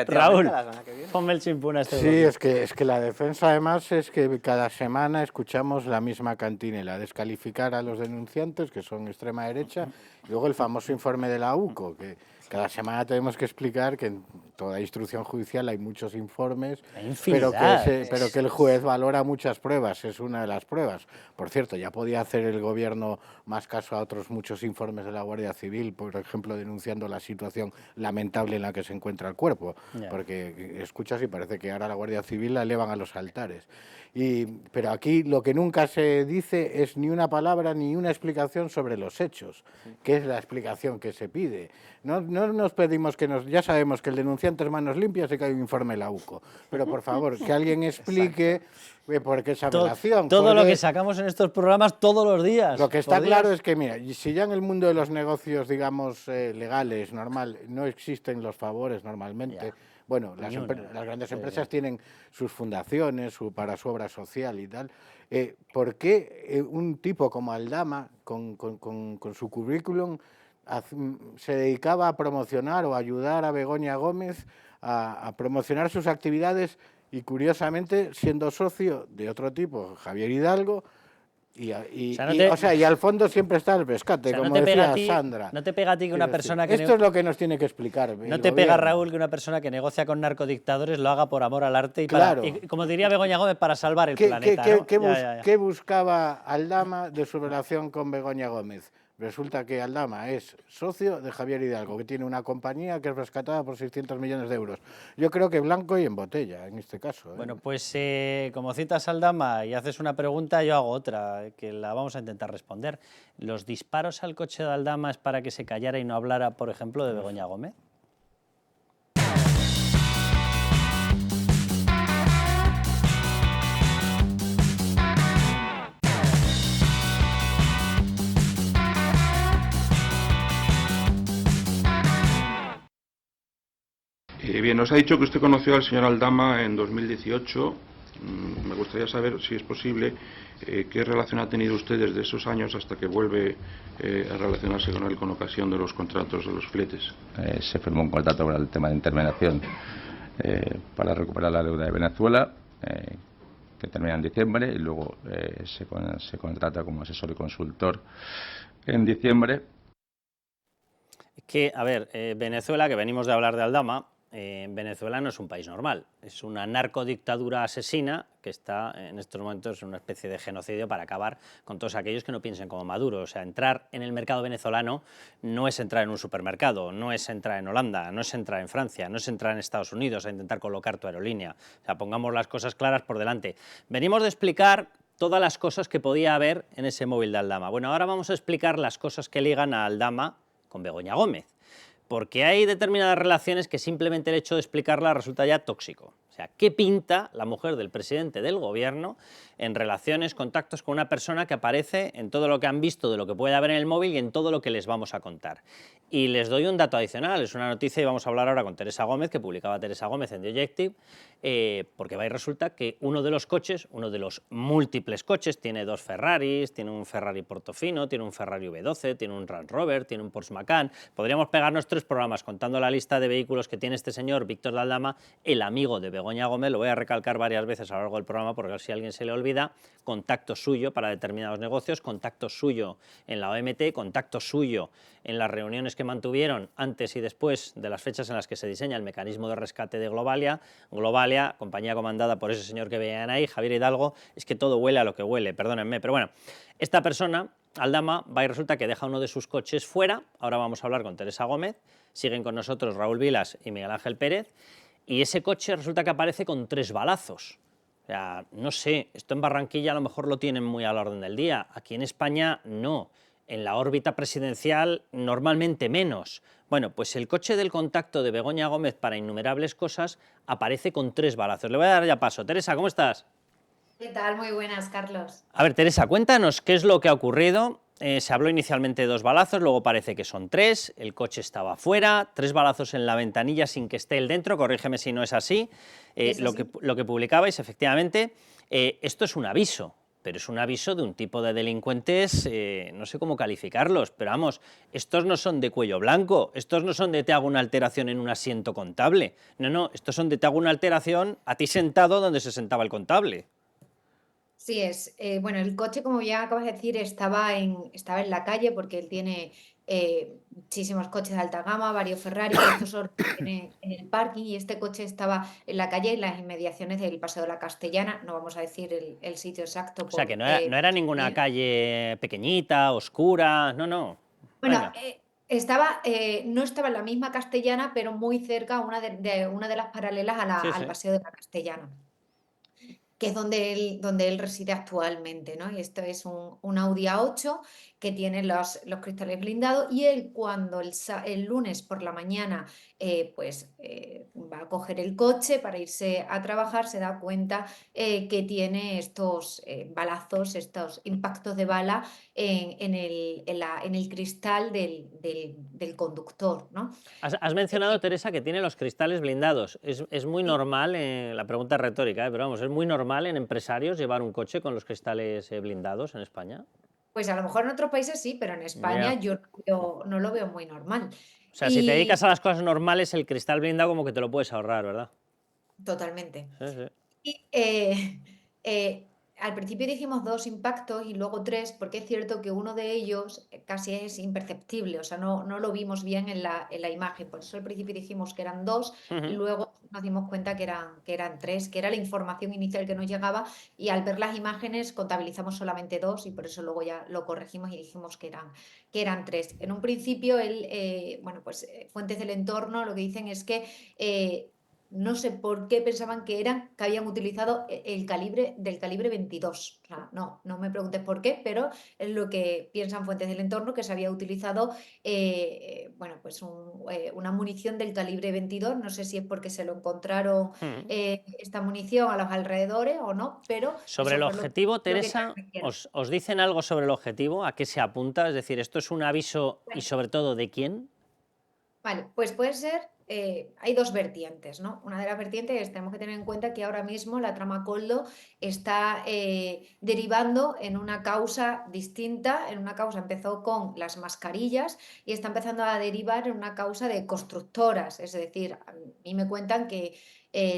Raúl, la semana que viene. ponme el chimpún a este Sí, es que la defensa además es que cada semana escuchamos la misma cantinela, descalificar a los denunciantes, que son extrema derecha, y luego el famoso informe de la UCO, que cada semana tenemos que explicar que en toda instrucción judicial hay muchos informes, pero que el juez valora muchas pruebas, es una de las pruebas. Por cierto, ya podía hacer el gobierno más caso a otros muchos informes de la Guardia Civil, por ejemplo, denunciando la situación lamentable en la que se encuentra el cuerpo, porque escuchas y parece que ahora la Guardia Civil la elevan a los altares. Pero aquí lo que nunca se dice es ni una palabra ni una explicación sobre los hechos, que es la explicación que se pide. No nos pedimos ya sabemos que el denunciante es manos limpias y que hay un informe de la UCO, pero por favor, que alguien explique por qué esa relación. Todo lo que sacamos en estos programas todos los días. Lo que está claro es que, mira, si ya en el mundo de los negocios, digamos, legales, normal, no existen los favores normalmente. Bueno, las grandes empresas tienen sus fundaciones para su obra social y tal. ¿Por qué un tipo como Aldama, con su currículum, se dedicaba a promocionar o ayudar a Begoña Gómez a promocionar sus actividades y, curiosamente, siendo socio de otro tipo, Javier Hidalgo, y al fondo siempre está el pescate, como decía Sandra. No te pega a ti que una persona que... Esto es lo que nos tiene que explicar. No te pega, Raúl, que una persona que negocia con narcodictadores lo haga por amor al arte y como diría Begoña Gómez, para salvar el planeta. ¿Qué buscaba Aldama de su relación con Begoña Gómez? Resulta que Aldama es socio de Javier Hidalgo, que tiene una compañía que es rescatada por 600 millones de euros. Yo creo que blanco y en botella, en este caso. Bueno, pues como citas a Aldama y haces una pregunta, yo hago otra, que la vamos a intentar responder. ¿Los disparos al coche de Aldama es para que se callara y no hablara, por ejemplo, de Begoña Gómez? Bien, nos ha dicho que usted conoció al señor Aldama en 2018. Me gustaría saber, si es posible, qué relación ha tenido usted desde esos años hasta que vuelve a relacionarse con él con ocasión de los contratos de los fletes. Se firmó un contrato para el tema de intermediación para recuperar la deuda de Venezuela, que termina en diciembre, y luego se contrata como asesor y consultor en diciembre. Que, a ver, Venezuela, que venimos de hablar de Aldama, Venezuela no es un país normal, es una narcodictadura asesina que está en estos momentos en una especie de genocidio para acabar con todos aquellos que no piensen como Maduro. O sea, entrar en el mercado venezolano no es entrar en un supermercado, no es entrar en Holanda, no es entrar en Francia, no es entrar en Estados Unidos a intentar colocar tu aerolínea. O sea, pongamos las cosas claras por delante. Venimos de explicar todas las cosas que podía haber en ese móvil de Aldama. Bueno, ahora vamos a explicar las cosas que ligan a Aldama con Begoña Gómez. Porque hay determinadas relaciones que simplemente el hecho de explicarlas resulta ya tóxico. O sea, ¿qué pinta la mujer del presidente del gobierno en relaciones, contactos con una persona que aparece en todo lo que han visto de lo que puede haber en el móvil y en todo lo que les vamos a contar? Y les doy un dato adicional, es una noticia y vamos a hablar ahora con Teresa Gómez, que publicaba Teresa Gómez en The Objective, porque va y resulta que uno de los coches, uno de los múltiples coches, tiene dos Ferraris, tiene un Ferrari Portofino, tiene un Ferrari V12, tiene un Range Rover, tiene un Porsche Macan. Podríamos pegarnos 3 programas contando la lista de vehículos que tiene este señor, Víctor de Aldama, el amigo de Begoña Gómez. Lo voy a recalcar varias veces a lo largo del programa porque si a alguien se le olvida, contacto suyo para determinados negocios, contacto suyo en la OMT, contacto suyo en las reuniones que mantuvieron antes y después de las fechas en las que se diseña el mecanismo de rescate de Globalia, compañía comandada por ese señor que veían ahí, Javier Hidalgo. Es que todo huele a lo que huele, perdónenme, pero bueno, esta persona, Aldama, va y resulta que deja uno de sus coches fuera. Ahora vamos a hablar con Teresa Gómez, siguen con nosotros Raúl Vilas y Miguel Ángel Pérez, y ese coche resulta que aparece con 3 balazos. O sea, no sé, esto en Barranquilla a lo mejor lo tienen muy a la orden del día, aquí en España no. En la órbita presidencial normalmente menos. Bueno, pues el coche del contacto de Begoña Gómez para innumerables cosas aparece con 3 balazos. Le voy a dar ya paso. Teresa, ¿cómo estás? ¿Qué tal? Muy buenas, Carlos. A ver, Teresa, cuéntanos qué es lo que ha ocurrido se habló inicialmente de 2 balazos, luego parece que son 3, el coche estaba fuera, 3 balazos en la ventanilla sin que esté él dentro, corrígeme si no es así. Lo que publicabais, efectivamente, esto es un aviso, pero es un aviso de un tipo de delincuentes, no sé cómo calificarlos, pero vamos, estos no son de cuello blanco, estos no son de te hago una alteración en un asiento contable, no, estos son de te hago una alteración a ti sentado donde se sentaba el contable. Sí es. Bueno, el coche, como ya acabas de decir, estaba en la calle porque él tiene muchísimos coches de alta gama, varios Ferrari, y estos son los que tiene en el parking, y este coche estaba en la calle, en las inmediaciones del Paseo de la Castellana. No vamos a decir el sitio exacto. O sea, que no era ninguna calle pequeñita, oscura, no. Bueno, no estaba en la misma Castellana, pero muy cerca, una de las paralelas al Paseo de la Castellana, que es donde él reside actualmente, ¿no? Y esto es un Audi A8 que tiene los cristales blindados, y él, cuando el lunes por la mañana va a coger el coche para irse a trabajar, se da cuenta que tiene estos balazos, estos impactos de bala en el cristal del conductor, ¿no? Has mencionado, Teresa, que tiene los cristales blindados. Es muy normal, la pregunta es retórica, pero vamos, ¿es muy normal en empresarios llevar un coche con los cristales blindados en España? Pues a lo mejor en otros países sí, pero en España yo no lo veo muy normal. O sea, si te dedicas a las cosas normales, el cristal blindado como que te lo puedes ahorrar, ¿verdad? Totalmente. Sí. Y al principio dijimos 2 impactos y luego 3, porque es cierto que uno de ellos casi es imperceptible, o sea, no lo vimos bien en la imagen. Por eso al principio dijimos que eran 2, y luego nos dimos cuenta que eran 3, que era la información inicial que nos llegaba, y al ver las imágenes contabilizamos solamente 2, y por eso luego ya lo corregimos y dijimos que eran 3. En un principio, fuentes del entorno lo que dicen es que no sé por qué pensaban que habían utilizado el calibre 22. O sea, no me preguntes por qué, pero es lo que piensan fuentes del entorno, que se había utilizado una munición del calibre 22. No sé si es porque se lo encontraron esta munición a los alrededores o no, pero... Sobre el objetivo, Teresa, ¿os dicen algo sobre el objetivo? ¿A qué se apunta? Es decir, ¿esto es un aviso y sobre todo de quién? Vale, pues puede ser... hay 2 vertientes, ¿no? Una de las vertientes es, tenemos que tener en cuenta que ahora mismo la trama Koldo está derivando en una causa distinta. En una causa empezó con las mascarillas y está empezando a derivar en una causa de constructoras. Es decir, a mí me cuentan que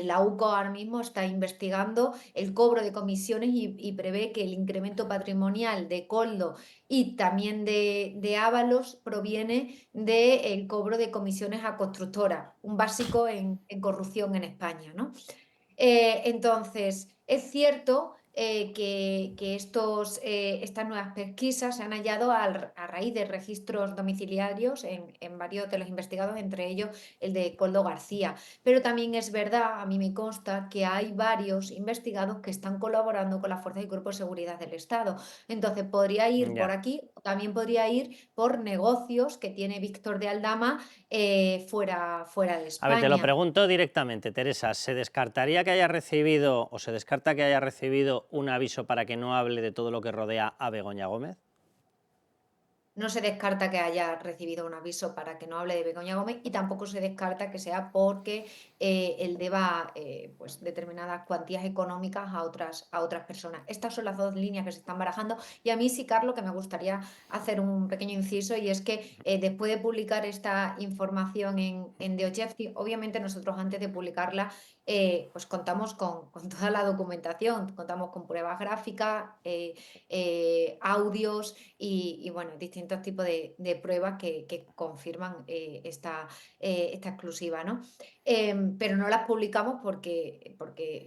la UCO ahora mismo está investigando el cobro de comisiones y prevé que el incremento patrimonial de Koldo y también de Ábalos proviene del cobro de comisiones a constructoras, un básico en corrupción en España, ¿no? Entonces, es cierto que estas nuevas pesquisas se han hallado a raíz de registros domiciliarios en varios de los investigados, entre ellos el de Koldo García. Pero también es verdad, a mí me consta, que hay varios investigados que están colaborando con las fuerzas y cuerpos de seguridad del Estado. Entonces, podría ir por aquí, o también podría ir por negocios que tiene Víctor de Aldama fuera de España. A ver, te lo pregunto directamente, Teresa. ¿Se descartaría que haya recibido, o se descarta que haya recibido un aviso para que no hable de todo lo que rodea a Begoña Gómez? No se descarta que haya recibido un aviso para que no hable de Begoña Gómez, y tampoco se descarta que sea porque él deba determinadas cuantías económicas a otras personas. Estas son las 2 líneas que se están barajando, y a mí sí, Carlos, que me gustaría hacer un pequeño inciso, y es que después de publicar esta información en The Objective, obviamente nosotros antes de publicarla contamos con toda la documentación, contamos con pruebas gráficas, audios y distintos tipos de pruebas que confirman esta exclusiva, ¿no? Pero no las publicamos porque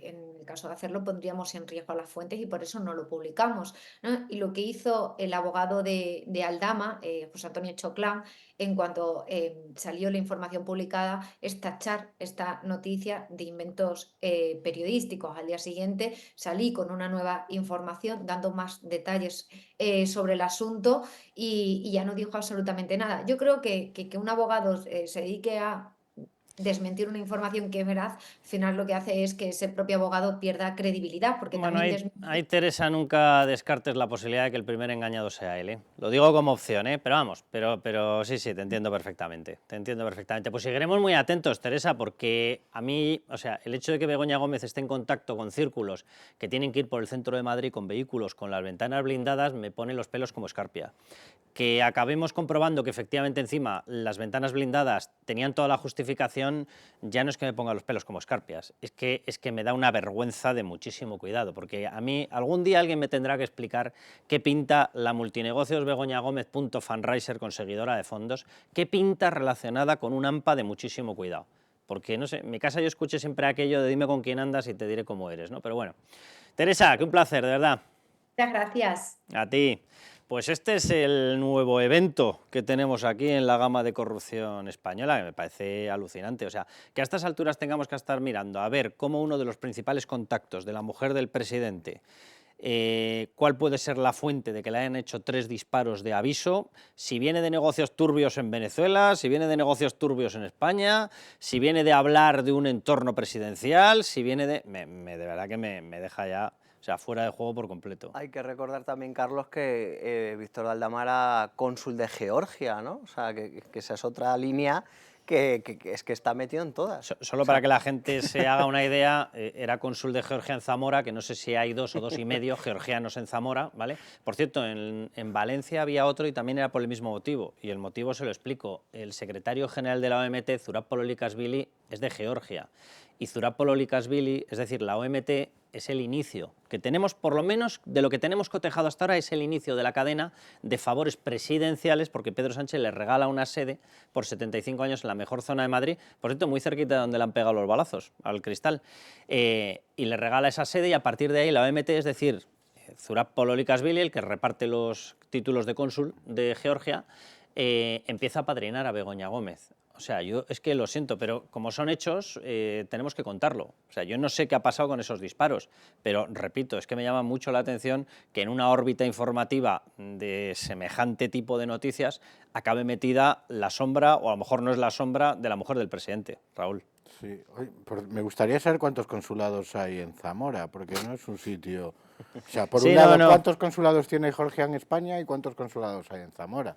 en el caso de hacerlo pondríamos en riesgo a las fuentes, y por eso no lo publicamos, ¿no? Y lo que hizo el abogado de Aldama, José Antonio Choclán, en cuanto salió la información publicada, es tachar esta noticia de inventos periodísticos. Al día siguiente salí con una nueva información dando más detalles sobre el asunto, y ya no dijo absolutamente nada. Yo creo que un abogado se dedique a desmentir una información que es veraz, al final lo que hace es que ese propio abogado pierda credibilidad, porque Bueno, también ahí, Teresa, nunca descartes la posibilidad de que el primer engañado sea él, ¿eh? Lo digo como opción, ¿eh? Pero vamos, pero sí, te entiendo perfectamente, Pues seguiremos muy atentos, Teresa, porque a mí, o sea, el hecho de que Begoña Gómez esté en contacto con círculos que tienen que ir por el centro de Madrid con vehículos con las ventanas blindadas me pone los pelos como escarpia. Que acabemos comprobando que efectivamente encima las ventanas blindadas tenían toda la justificación, ya no es que me ponga los pelos como escarpias, es que me da una vergüenza de muchísimo cuidado, porque a mí algún día alguien me tendrá que explicar qué pinta la multinegocios Begoña Gómez .fundraiser conseguidora de fondos, qué pinta relacionada con un AMPA de muchísimo cuidado. Porque, no sé, en mi casa yo escuché siempre aquello de dime con quién andas y te diré cómo eres, ¿no? Pero bueno. Teresa, que un placer, de verdad. Muchas gracias. A ti. Pues este es el nuevo evento que tenemos aquí en la gama de corrupción española, que me parece alucinante. O sea, que a estas alturas tengamos que estar mirando a ver cómo uno de los principales contactos de la mujer del presidente, cuál puede ser la fuente de que le hayan hecho 3 disparos de aviso, si viene de negocios turbios en Venezuela, si viene de negocios turbios en España, si viene de hablar de un entorno presidencial, si viene de... de verdad que me deja ya... O sea, fuera de juego por completo. Hay que recordar también, Carlos, que Víctor de Aldama era cónsul de Georgia, ¿no? O sea, que esa es otra línea que es que está metido en todas. Solo para que la gente se haga una idea, era cónsul de Georgia en Zamora, que no sé si hay 2 o 2,5 georgianos en Zamora, ¿vale? Por cierto, en Valencia había otro y también era por el mismo motivo, y el motivo se lo explico. El secretario general de la OMT, Zurab Pololikashvili, es de Georgia, y Zurab Pololikashvili, es decir, la OMT, es el inicio que tenemos, por lo menos de lo que tenemos cotejado hasta ahora, es el inicio de la cadena de favores presidenciales, porque Pedro Sánchez le regala una sede por 75 años en la mejor zona de Madrid, por cierto, muy cerquita de donde le han pegado los balazos, al Cristal, y le regala esa sede y a partir de ahí la OMT, es decir, Zurab Pololikashvili, el que reparte los títulos de cónsul de Georgia, empieza a padrinar a Begoña Gómez. O sea, yo es que lo siento, pero como son hechos, tenemos que contarlo. O sea, yo no sé qué ha pasado con esos disparos, pero repito, es que me llama mucho la atención que en una órbita informativa de semejante tipo de noticias acabe metida la sombra, o a lo mejor no es la sombra, de la mujer del presidente, Raúl. Sí, me gustaría saber cuántos consulados hay en Zamora, porque no es un sitio... O sea, por un lado, ¿cuántos consulados tiene Georgia en España y cuántos consulados hay en Zamora?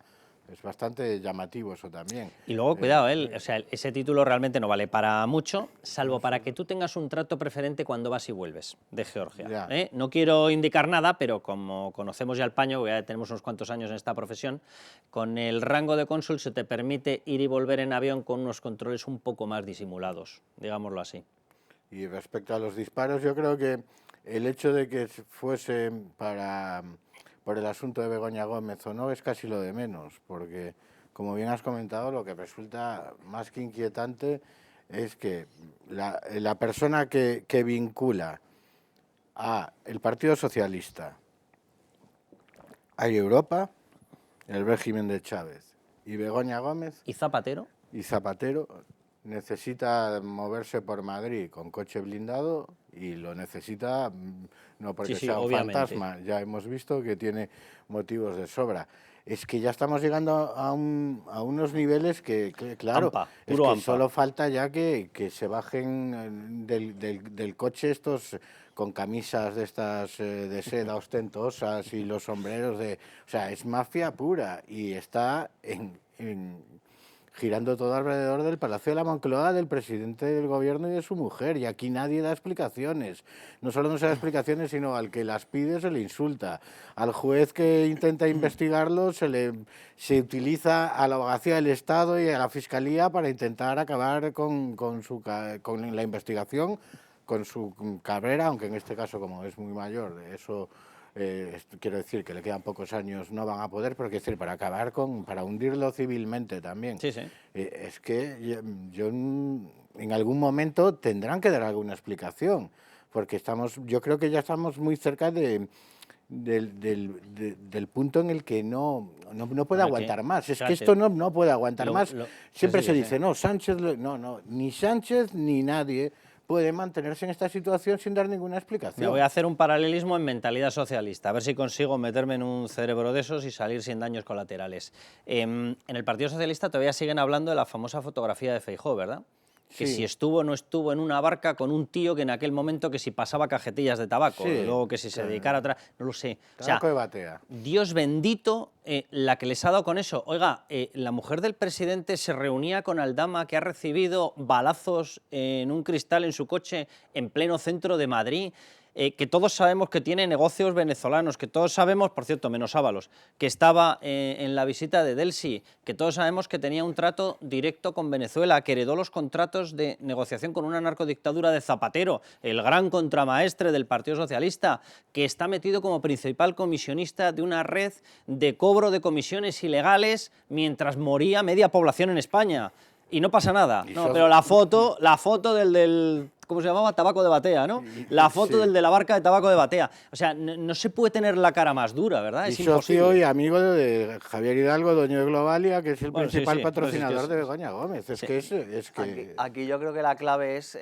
Es bastante llamativo eso también. Y luego, cuidado, o sea, ese título realmente no vale para mucho, salvo para que tú tengas un trato preferente cuando vas y vuelves de Georgia. No quiero indicar nada, pero como conocemos ya el paño, ya tenemos unos cuantos años en esta profesión, con el rango de cónsul se te permite ir y volver en avión con unos controles un poco más disimulados, digámoslo así. Y respecto a los disparos, yo creo que el hecho de que fuese por el asunto de Begoña Gómez o no es casi lo de menos, porque, como bien has comentado, lo que resulta más que inquietante es que la persona que vincula a el Partido Socialista, a Europa, el régimen de Chávez, y Begoña Gómez... ¿Y Zapatero? Y Zapatero necesita moverse por Madrid con coche blindado y lo necesita no porque sea un fantasma, ya hemos visto que tiene motivos de sobra. Es que ya estamos llegando a unos niveles que claro, es que solo falta ya que se bajen del coche estos con camisas de estas de seda ostentosas y los sombreros de... O sea, es mafia pura y está girando todo alrededor del Palacio de la Moncloa, del presidente del gobierno y de su mujer, y aquí nadie da explicaciones. No solo no se da explicaciones, sino al que las pide se le insulta. Al juez que intenta investigarlo se utiliza a la abogacía del Estado y a la Fiscalía para intentar acabar con la investigación, con su carrera, aunque en este caso, como es muy mayor, eso... quiero decir que le quedan pocos años, no van a poder, pero quiero decir, para hundirlo civilmente también. Sí, sí. Es que yo en algún momento tendrán que dar alguna explicación, porque yo creo que ya estamos muy cerca del punto en el que no puede aguantar más. Es que esto no puede aguantar más. Siempre se dice, no, Sánchez, no, ni Sánchez ni nadie puede mantenerse en esta situación sin dar ninguna explicación. Me voy a hacer un paralelismo en mentalidad socialista, a ver si consigo meterme en un cerebro de esos y salir sin daños colaterales. En el Partido Socialista todavía siguen hablando de la famosa fotografía de Feijóo, ¿verdad? que si estuvo o no estuvo en una barca con un tío que en aquel momento que si pasaba cajetillas de tabaco, y luego que si se dedicara a otra, no lo sé. Tabaco de batea. Dios bendito la que les ha dado con eso. Oiga, la mujer del presidente se reunía con Aldama, que ha recibido balazos en un cristal en su coche en pleno centro de Madrid. Que todos sabemos que tiene negocios venezolanos, que todos sabemos, por cierto, menos Ábalos, que estaba en la visita de Delsi, que todos sabemos que tenía un trato directo con Venezuela, que heredó los contratos de negociación con una narcodictadura de Zapatero, el gran contramaestre del Partido Socialista, que está metido como principal comisionista de una red de cobro de comisiones ilegales mientras moría media población en España. Y no pasa nada. No, pero la foto del ¿cómo se llamaba? Tabaco de batea, ¿no? La foto del de la barca de tabaco de batea. O sea, no se puede tener la cara más dura, ¿verdad? Es imposible. Socio y amigo de Javier Hidalgo, dueño de Globalia, que es el principal patrocinador de Begoña Gómez. Aquí yo creo que la clave es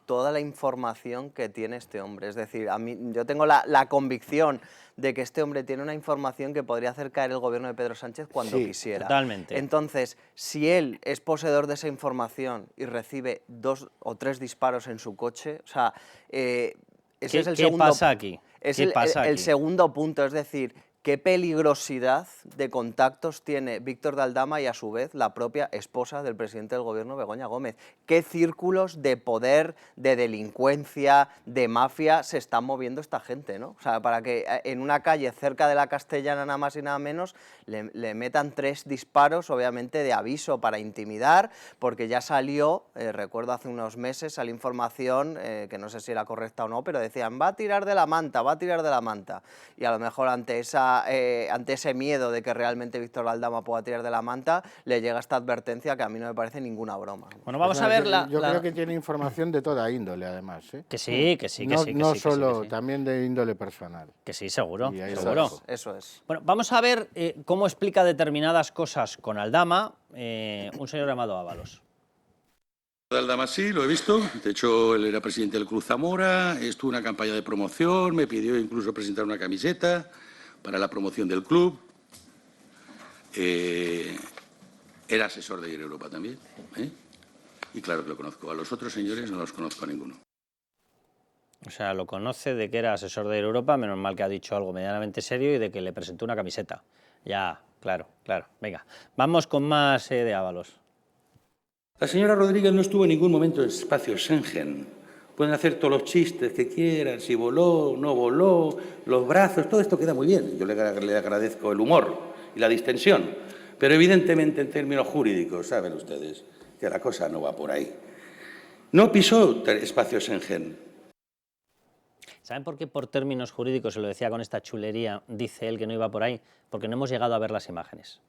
toda la información que tiene este hombre. Es decir, yo tengo la convicción de que este hombre tiene una información que podría hacer caer el gobierno de Pedro Sánchez cuando quisiera. Totalmente. Entonces, si él es poseedor de esa información y recibe 2 o 3 disparos en su coche, o sea, ese es el segundo. ¿Qué pasa aquí? Es el segundo punto, es decir, qué peligrosidad de contactos tiene Víctor de Aldama y a su vez la propia esposa del presidente del gobierno, Begoña Gómez. ¿Qué círculos de poder, de delincuencia, de mafia se están moviendo esta gente, ¿no? O sea, para que en una calle cerca de la Castellana, nada más y nada menos, le metan 3 disparos, obviamente de aviso para intimidar, porque ya salió, recuerdo hace unos meses, salió información, que no sé si era correcta o no, pero decían, va a tirar de la manta, va a tirar de la manta. Y a lo mejor ante ese miedo de que realmente Víctor Aldama pueda tirar de la manta, le llega esta advertencia que a mí no me parece ninguna broma. Bueno, vamos a ver Yo creo que tiene información de toda índole, además. Que sí. No solo, también de índole personal. Que sí, seguro. Eso es. Bueno, vamos a ver cómo explica determinadas cosas con Aldama un señor llamado Ábalos. Aldama sí, lo he visto. De hecho, él era presidente del Cruz Zamora, estuvo en una campaña de promoción, me pidió incluso presentar una camiseta para la promoción del club. Era asesor de Air Europa también. Y claro que lo conozco. A los otros señores no los conozco a ninguno. O sea, lo conoce de que era asesor de Air Europa, menos mal que ha dicho algo medianamente serio y de que le presentó una camiseta. Ya, claro. Venga, vamos con más de Ábalos. La señora Rodríguez no estuvo en ningún momento en espacio Schengen. Pueden hacer todos los chistes que quieran, si voló, no voló, los brazos, todo esto queda muy bien. Yo le agradezco el humor y la distensión. Pero evidentemente en términos jurídicos, saben ustedes, que la cosa no va por ahí. No pisó espacio Schengen. ¿Saben por qué por términos jurídicos, se lo decía con esta chulería, dice él que no iba por ahí? Porque no hemos llegado a ver las imágenes.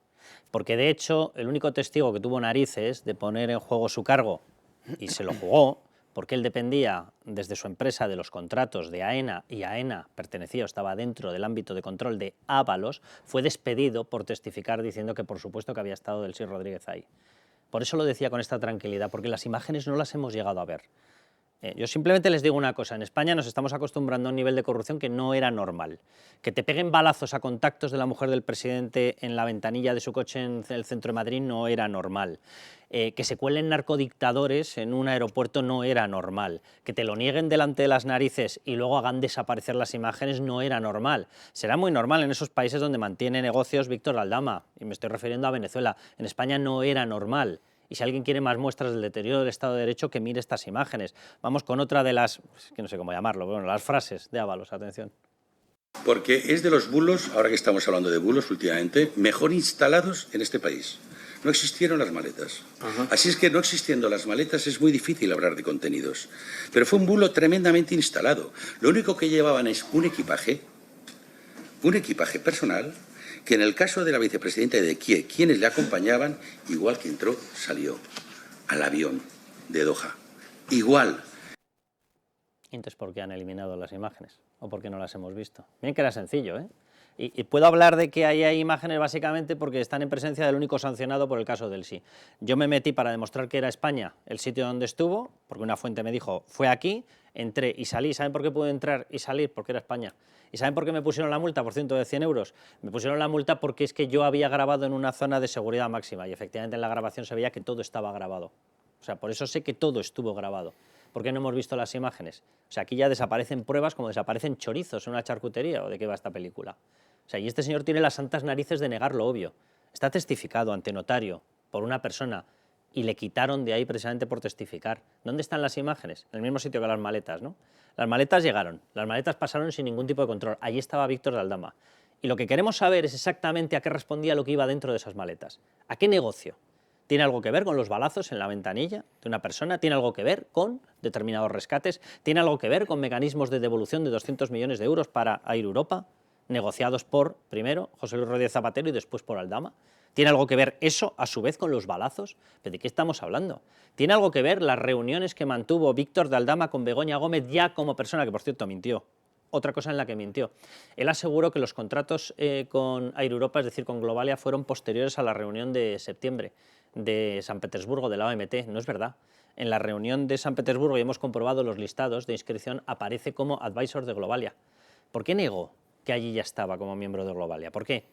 Porque de hecho el único testigo que tuvo narices de poner en juego su cargo, y se lo jugó, porque él dependía desde su empresa de los contratos de AENA, y AENA estaba dentro del ámbito de control de Ábalos, fue despedido por testificar diciendo que por supuesto que había estado Delcy Rodríguez ahí. Por eso lo decía con esta tranquilidad, porque las imágenes no las hemos llegado a ver. Yo simplemente les digo una cosa, en España nos estamos acostumbrando a un nivel de corrupción que no era normal. Que te peguen balazos a contactos de la mujer del presidente en la ventanilla de su coche en el centro de Madrid no era normal. Que se cuelen narcodictadores en un aeropuerto no era normal. Que te lo nieguen delante de las narices y luego hagan desaparecer las imágenes no era normal. Será muy normal en esos países donde mantiene negocios Víctor Aldama, y me estoy refiriendo a Venezuela. En España no era normal. Y si alguien quiere más muestras del deterioro del Estado de Derecho, que mire estas imágenes. Vamos con otra de las, que no sé cómo llamarlo, bueno, las frases de Ábalos, atención. Porque es de los bulos, ahora que estamos hablando de bulos últimamente, mejor instalados en este país. No existieron las maletas. Así es que no existiendo las maletas es muy difícil hablar de contenidos. Pero fue un bulo tremendamente instalado. Lo único que llevaban es un equipaje personal, que en el caso de la vicepresidenta de Kiev, quienes le acompañaban, igual que entró, salió al avión de Doha. Igual. Entonces, ¿por qué han eliminado las imágenes? ¿O por qué no las hemos visto? Bien que era sencillo, ¿eh? Y puedo hablar de que ahí hay imágenes básicamente porque están en presencia del único sancionado por el caso del sí. Yo me metí para demostrar que era España el sitio donde estuvo, porque una fuente me dijo, fue aquí, entré y salí. ¿Saben por qué pude entrar y salir? Porque era España. ¿Y saben por qué me pusieron la multa, por ciento de 100 euros? Me pusieron la multa porque es que yo había grabado en una zona de seguridad máxima y efectivamente en la grabación se veía que todo estaba grabado. O sea, por eso sé que todo estuvo grabado. ¿Por qué no hemos visto las imágenes? O sea, aquí ya desaparecen pruebas como desaparecen chorizos en una charcutería, ¿o de qué va esta película? O sea, y este señor tiene las santas narices de negar lo obvio. Está testificado ante notario por una persona y le quitaron de ahí precisamente por testificar. ¿Dónde están las imágenes? En el mismo sitio que las maletas, ¿no? Las maletas llegaron, las maletas pasaron sin ningún tipo de control. Allí estaba Víctor de Aldama. Y lo que queremos saber es exactamente a qué respondía lo que iba dentro de esas maletas. ¿A qué negocio? ¿Tiene algo que ver con los balazos en la ventanilla de una persona? ¿Tiene algo que ver con determinados rescates? ¿Tiene algo que ver con mecanismos de devolución de 200 millones de euros para Air Europa, negociados por, primero, José Luis Rodríguez Zapatero y después por Aldama? ¿Tiene algo que ver eso, a su vez, con los balazos? ¿Pero de qué estamos hablando? ¿Tiene algo que ver las reuniones que mantuvo Víctor de Aldama con Begoña Gómez ya como persona, que por cierto mintió? Otra cosa en la que mintió. Él aseguró que los contratos con Air Europa, es decir, con Globalia, fueron posteriores a la reunión de septiembre de San Petersburgo, de la OMT. No es verdad. En la reunión de San Petersburgo, y hemos comprobado los listados de inscripción, aparece como advisor de Globalia. ¿Por qué negó que allí ya estaba como miembro de Globalia? ¿Por qué?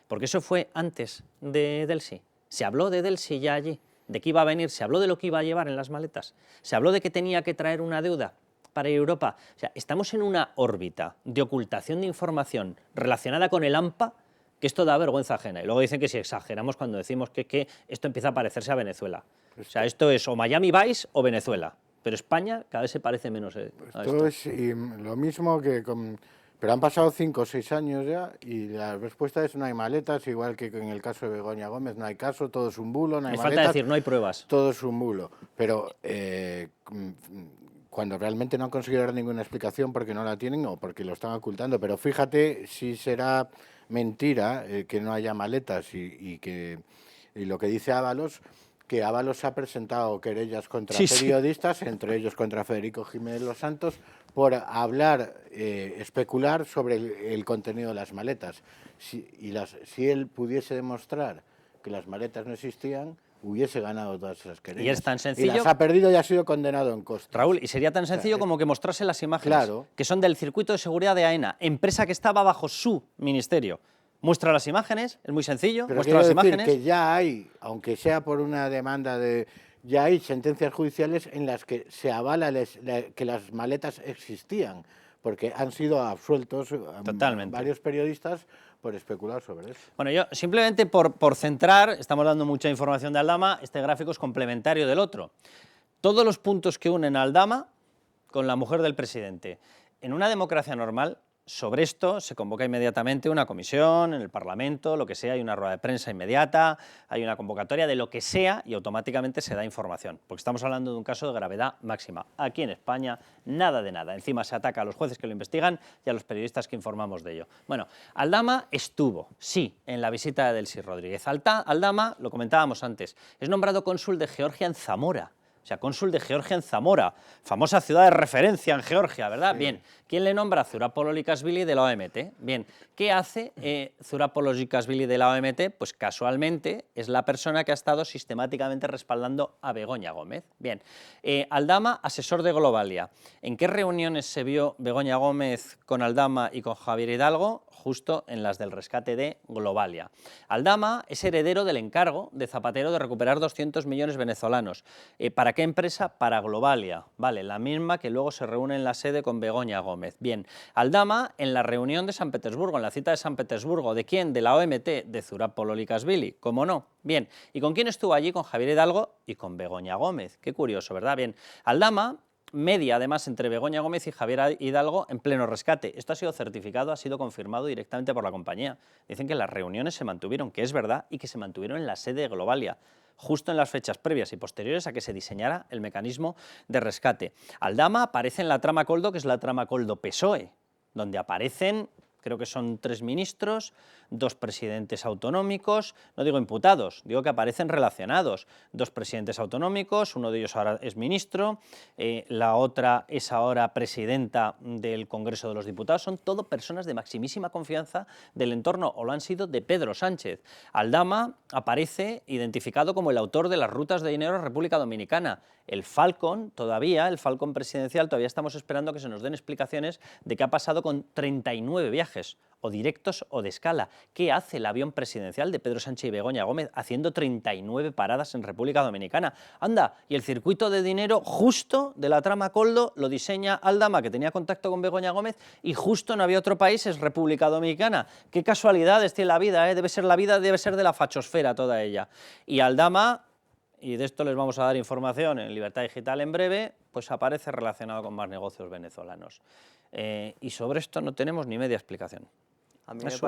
Porque eso fue antes de Delsi. Se habló de Delsi ya allí, de qué iba a venir, se habló de lo que iba a llevar en las maletas, se habló de que tenía que traer una deuda para Europa. O sea, estamos en una órbita de ocultación de información relacionada con el AMPA, que esto da vergüenza ajena. Y luego dicen que si exageramos cuando decimos que esto empieza a parecerse a Venezuela. O sea, esto es o Miami Vice o Venezuela. Pero España cada vez se parece menos a esto. Es lo mismo que con... Pero han pasado 5 o 6 años ya y la respuesta es no hay maletas, igual que en el caso de Begoña Gómez, no hay caso, todo es un bulo, no hay maletas. Me falta decir, no hay pruebas. Todo es un bulo. Pero cuando realmente no han conseguido dar ninguna explicación porque no la tienen o porque lo están ocultando. Pero fíjate si será mentira que no haya maletas y lo que dice Ábalos, que Ábalos ha presentado querellas contra periodistas, entre ellos contra Federico Jiménez Los Santos, por hablar, especular sobre el contenido de las maletas. Si él pudiese demostrar que las maletas no existían, hubiese ganado todas esas querellas. Y es tan sencillo. Y las ha perdido y ha sido condenado en costas. Raúl, y sería tan sencillo como que mostrase las imágenes, que son del circuito de seguridad de AENA, empresa que estaba bajo su ministerio. Muestra las imágenes, es muy sencillo, pero muestra las imágenes. Que ya hay, aunque sea por una demanda de... Ya hay sentencias judiciales en las que se avala que las maletas existían, porque han sido absueltos varios periodistas por especular sobre eso. Bueno, yo simplemente por centrar, estamos dando mucha información de Aldama, este gráfico es complementario del otro. Todos los puntos que unen a Aldama con la mujer del presidente. En una democracia normal, sobre esto se convoca inmediatamente una comisión en el Parlamento, lo que sea, hay una rueda de prensa inmediata, hay una convocatoria de lo que sea y automáticamente se da información, porque estamos hablando de un caso de gravedad máxima. Aquí en España, nada de nada. Encima se ataca a los jueces que lo investigan y a los periodistas que informamos de ello. Bueno, Aldama estuvo, sí, en la visita de Delcy Rodríguez. Aldama, lo comentábamos antes, es nombrado cónsul de Georgia en Zamora. O sea, cónsul de Georgia en Zamora, famosa ciudad de referencia en Georgia, ¿verdad? Sí. Bien, ¿quién le nombra? Zurapololikashvili de la OMT. Bien, ¿qué hace Zurapololikashvili de la OMT? Pues casualmente es la persona que ha estado sistemáticamente respaldando a Begoña Gómez. Bien, Aldama, asesor de Globalia. ¿En qué reuniones se vio Begoña Gómez con Aldama y con Javier Hidalgo? Justo en las del rescate de Globalia. Aldama es heredero del encargo de Zapatero de recuperar 200 millones venezolanos. ¿Para qué empresa? Para Globalia, vale, la misma que luego se reúne en la sede con Begoña Gómez. Bien, Aldama en la reunión de San Petersburgo, en la cita de San Petersburgo, ¿de quién? De la OMT, de Zurapololikashvili, ¿cómo no? Bien, ¿y con quién estuvo allí? Con Javier Hidalgo y con Begoña Gómez, qué curioso, ¿verdad? Bien, Aldama media además entre Begoña Gómez y Javier Hidalgo en pleno rescate. Esto ha sido certificado, ha sido confirmado directamente por la compañía. Dicen que las reuniones se mantuvieron, que es verdad, y que se mantuvieron en la sede de Globalia, justo en las fechas previas y posteriores a que se diseñara el mecanismo de rescate. Aldama aparece en la trama Coldo, que es la trama Coldo-PSOE, donde aparecen, creo que son 3 ministros, 2 presidentes autonómicos, no digo imputados, digo que aparecen relacionados, 2 presidentes autonómicos, uno de ellos ahora es ministro, la otra es ahora presidenta del Congreso de los Diputados, son todo personas de maximísima confianza del entorno, o lo han sido, de Pedro Sánchez. Aldama aparece identificado como el autor de las rutas de dinero a República Dominicana. El Falcon presidencial, todavía estamos esperando que se nos den explicaciones de qué ha pasado con 39 viajes. o directos o de escala. ¿Qué hace el avión presidencial de Pedro Sánchez y Begoña Gómez haciendo 39 paradas en República Dominicana? Anda, y el circuito de dinero justo de la trama Koldo lo diseña Aldama, que tenía contacto con Begoña Gómez, y justo no había otro país, es República Dominicana. Qué casualidades tiene la vida, ¿eh? Debe ser de la fachosfera toda ella. Y Aldama, y de esto les vamos a dar información en Libertad Digital en breve, pues aparece relacionado con más negocios venezolanos. Y sobre esto no tenemos ni media explicación. A mí es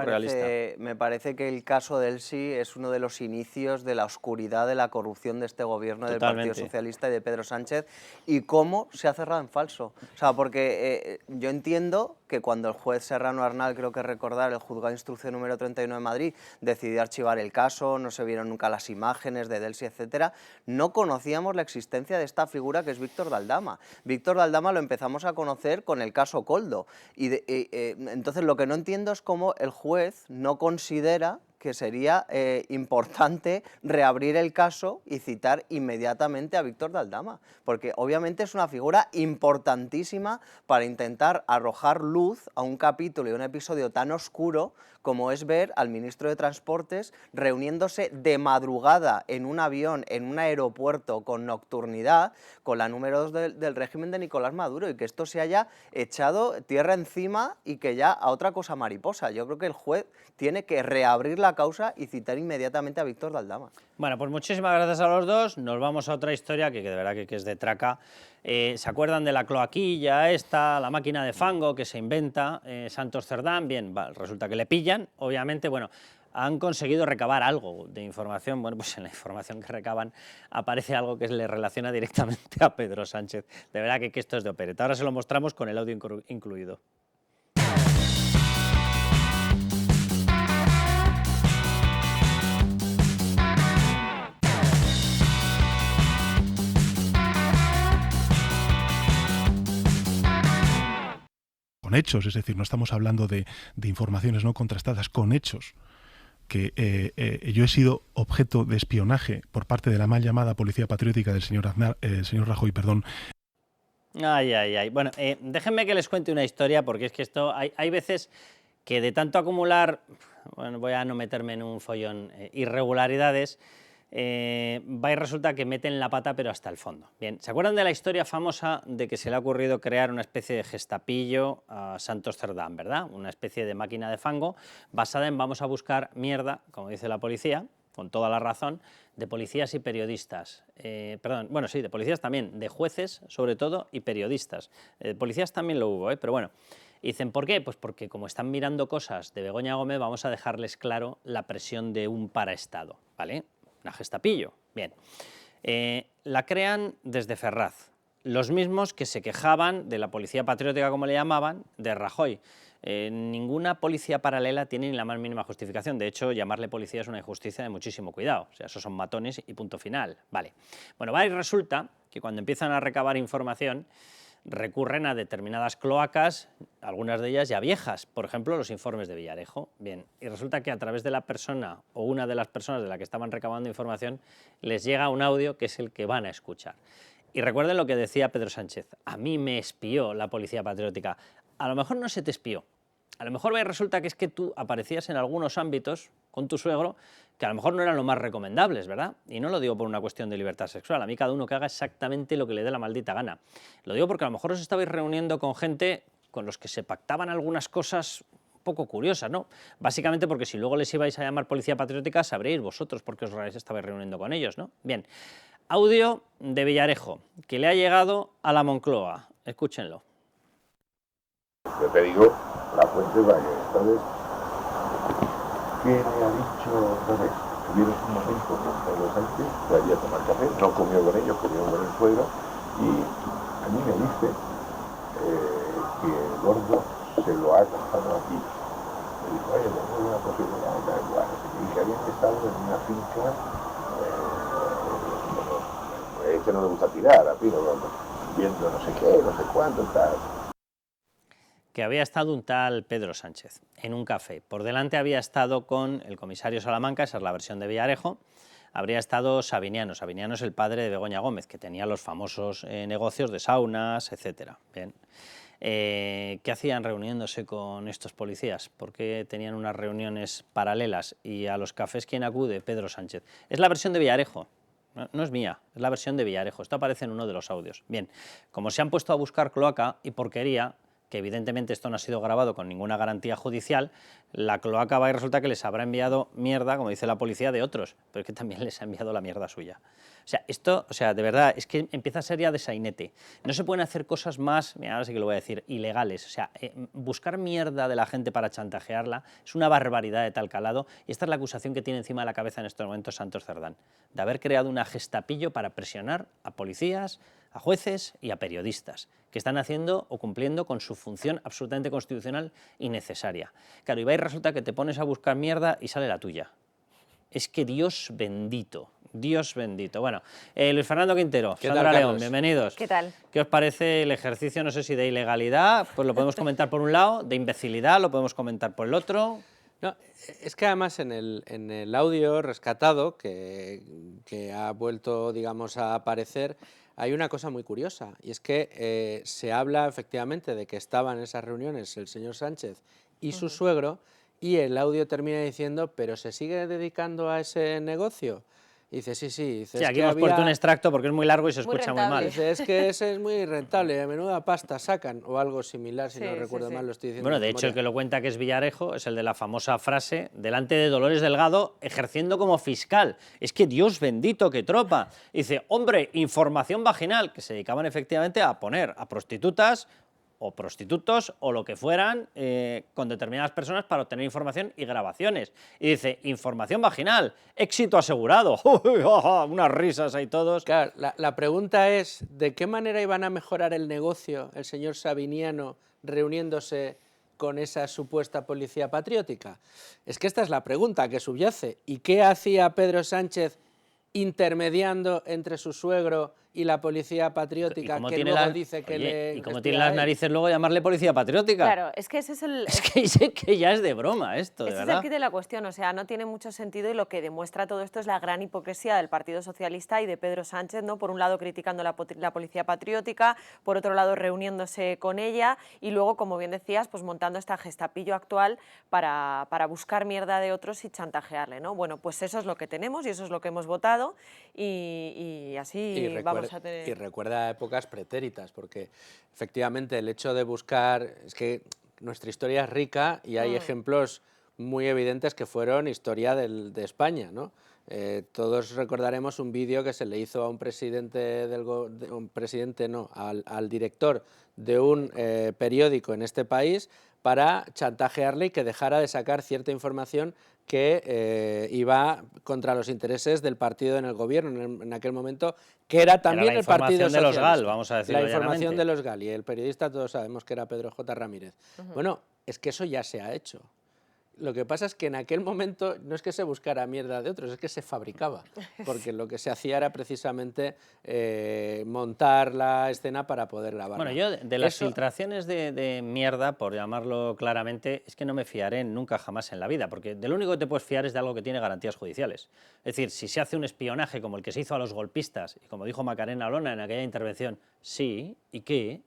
me parece que el caso del sí es uno de los inicios de la oscuridad de la corrupción de este gobierno del Partido Socialista y de Pedro Sánchez, y cómo se ha cerrado en falso. O sea, porque yo entiendo que cuando el juez Serrano Arnal, creo que recordar, el juzgado de instrucción número 39 de Madrid, decidió archivar el caso, no se vieron nunca las imágenes de Delsi, etcétera, no conocíamos la existencia de esta figura que es Víctor de Aldama. Víctor de Aldama lo empezamos a conocer con el caso Koldo, y entonces lo que no entiendo es cómo el juez no considera que sería importante reabrir el caso y citar inmediatamente a Víctor de Aldama, porque obviamente es una figura importantísima para intentar arrojar luz a un capítulo y un episodio tan oscuro como es ver al ministro de Transportes reuniéndose de madrugada en un avión, en un aeropuerto con nocturnidad, con la número 2 del régimen de Nicolás Maduro, y que esto se haya echado tierra encima y que ya a otra cosa mariposa. Yo creo que el juez tiene que reabrir la causa y citar inmediatamente a Víctor de Aldama. Bueno, pues muchísimas gracias a los dos. Nos vamos a otra historia que de verdad que es de traca. ¿Se acuerdan de la cloaquilla esta, la máquina de fango que se inventa Santos Cerdán? Bien, resulta que le pillan, obviamente, bueno, han conseguido recabar algo de información. Bueno, pues en la información que recaban aparece algo que le relaciona directamente a Pedro Sánchez. De verdad que esto es de opereta. Ahora se lo mostramos con el audio incluido. Con hechos, es decir, no estamos hablando de informaciones no contrastadas, con hechos, que yo he sido objeto de espionaje por parte de la mal llamada Policía Patriótica del señor Rajoy, perdón. Ay. Bueno, déjenme que les cuente una historia, porque es que esto hay veces que de tanto acumular, bueno, voy a no meterme en un follón, irregularidades, va y resulta que meten la pata pero hasta el fondo. Bien, ¿se acuerdan de la historia famosa de que se le ha ocurrido crear una especie de gestapillo a Santos Cerdán, verdad? Una especie de máquina de fango basada en vamos a buscar mierda, como dice la policía, con toda la razón, de policías y periodistas. De policías también, de jueces sobre todo y periodistas. Policías también lo hubo, pero bueno. Y dicen, ¿por qué? Pues porque como están mirando cosas de Begoña Gómez, vamos a dejarles claro la presión de un paraestado, ¿vale? Una gestapillo. Bien. La crean desde Ferraz, los mismos que se quejaban de la policía patriótica, como le llamaban, de Rajoy. Ninguna policía paralela tiene ni la más mínima justificación. De hecho, llamarle policía es una injusticia de muchísimo cuidado. O sea, esos son matones y punto final. Vale. Bueno, va y resulta que cuando empiezan a recabar información, recurren a determinadas cloacas, algunas de ellas ya viejas, por ejemplo, los informes de Villarejo. Bien, y resulta que a través de la persona o una de las personas de la que estaban recabando información les llega un audio que es el que van a escuchar. Y recuerden lo que decía Pedro Sánchez, a mí me espió la policía patriótica. A lo mejor no se te espió, a lo mejor resulta que es que tú aparecías en algunos ámbitos con tu suegro que a lo mejor no eran los más recomendables, ¿verdad? Y no lo digo por una cuestión de libertad sexual, a mí cada uno que haga exactamente lo que le dé la maldita gana. Lo digo porque a lo mejor os estabais reuniendo con gente con los que se pactaban algunas cosas un poco curiosas, ¿no? Básicamente porque si luego les ibais a llamar policía patriótica, sabréis vosotros por qué os estabais reuniendo con ellos, ¿no? Bien, audio de Villarejo, que le ha llegado a la Moncloa. Escúchenlo. Yo te digo, la fuente vaya, ¿sabes? ¿Qué me ha dicho otra vez? Tuvieron un momento con Pedro Sánchez, que había a tomar café, no comió con ellos, comió con el suegro, y a mí me dice que el gordo se lo ha contado aquí. Me dijo, oye, tengo una posibilidad, y que habían estado en una finca, es que no le gusta tirar, a Pino, viendo no sé qué, no sé cuánto, tal. Que había estado un tal Pedro Sánchez en un café. Por delante había estado con el comisario Salamanca, esa es la versión de Villarejo, habría estado Sabiniano. Sabiniano es el padre de Begoña Gómez, que tenía los famosos negocios de saunas, etc. Bien. ¿Qué hacían reuniéndose con estos policías? ¿Por qué tenían unas reuniones paralelas? Y a los cafés, ¿quién acude? Pedro Sánchez. Es la versión de Villarejo. No es mía, es la versión de Villarejo. Esto aparece en uno de los audios. Bien, como se han puesto a buscar cloaca y porquería, que evidentemente esto no ha sido grabado con ninguna garantía judicial, la cloaca va y resulta que les habrá enviado mierda, como dice la policía, de otros, pero es que también les ha enviado la mierda suya. O sea, esto, de verdad, es que empieza a ser ya de sainete. No se pueden hacer cosas más, mira, ahora sí que lo voy a decir, ilegales. O sea, buscar mierda de la gente para chantajearla es una barbaridad de tal calado, y esta es la acusación que tiene encima de la cabeza en estos momentos Santos Cerdán, de haber creado una gestapillo para presionar a policías, a jueces y a periodistas, que están haciendo o cumpliendo con su función absolutamente constitucional y necesaria. Claro, y va y resulta que te pones a buscar mierda y sale la tuya. Es que Dios bendito, Dios bendito. Bueno, Luis Fernando Quintero, Sandra León, bienvenidos. ¿Qué tal? ¿Qué os parece el ejercicio, no sé si de ilegalidad, pues lo podemos comentar por un lado, de imbecilidad lo podemos comentar por el otro? No, es que además en el audio rescatado, que ha vuelto, digamos, a aparecer, hay una cosa muy curiosa, y es que se habla efectivamente de que estaban en esas reuniones el señor Sánchez y su suegro, y el audio termina diciendo, ¿pero se sigue dedicando a ese negocio? Y dice, sí. Dice, sí, aquí hemos puesto un extracto porque es muy largo y se escucha muy mal. Dice, es que ese es muy rentable, a menuda pasta sacan, o algo similar, si no recuerdo mal, lo estoy diciendo. Bueno, de hecho, el que lo cuenta, que es Villarejo, es el de la famosa frase, delante de Dolores Delgado, ejerciendo como fiscal. Es que Dios bendito, qué tropa. Dice, hombre, información vaginal, que se dedicaban efectivamente a poner a prostitutas o prostitutos o lo que fueran con determinadas personas para obtener información y grabaciones. Y dice, información vaginal, éxito asegurado. Unas risas ahí todos. Claro, la pregunta es, ¿de qué manera iban a mejorar el negocio el señor Sabiniano reuniéndose con esa supuesta policía patriótica? Es que esta es la pregunta que subyace. ¿Y qué hacía Pedro Sánchez intermediando entre su suegro y la policía patriótica, que luego dice que le... ¿Y cómo tiene las narices luego llamarle policía patriótica? Claro, es que ese es el... Es que ya es de broma esto, de verdad. Ese es el kit de la cuestión, o sea, no tiene mucho sentido, y lo que demuestra todo esto es la gran hipocresía del Partido Socialista y de Pedro Sánchez, ¿no? Por un lado criticando la policía patriótica, por otro lado reuniéndose con ella, y luego, como bien decías, pues montando esta gestapillo actual para buscar mierda de otros y chantajearle, ¿no? Bueno, pues eso es lo que tenemos y eso es lo que hemos votado, y así vamos a tener... Y recuerda épocas pretéritas, porque efectivamente el hecho de buscar... Es que nuestra historia es rica y hay ejemplos muy evidentes que fueron historia de España, ¿no? Todos recordaremos un vídeo que se le hizo a un presidente, al director de un periódico en este país para chantajearle y que dejara de sacar cierta información que iba contra los intereses del partido en el gobierno en aquel momento, que era también el Partido Socialista. La información de los GAL, vamos a decirlo La información llanamente. de los GAL, y el periodista todos sabemos que era Pedro J. Ramírez. Bueno, es que eso ya se ha hecho. Lo que pasa es que en aquel momento no es que se buscara mierda de otros, es que se fabricaba, porque lo que se hacía era precisamente montar la escena para poder grabarla. Bueno, yo de las filtraciones de mierda, por llamarlo claramente, es que no me fiaré nunca jamás en la vida, porque de lo único que te puedes fiar es de algo que tiene garantías judiciales. Es decir, si se hace un espionaje como el que se hizo a los golpistas, y como dijo Macarena Olona en aquella intervención, sí, ¿y qué?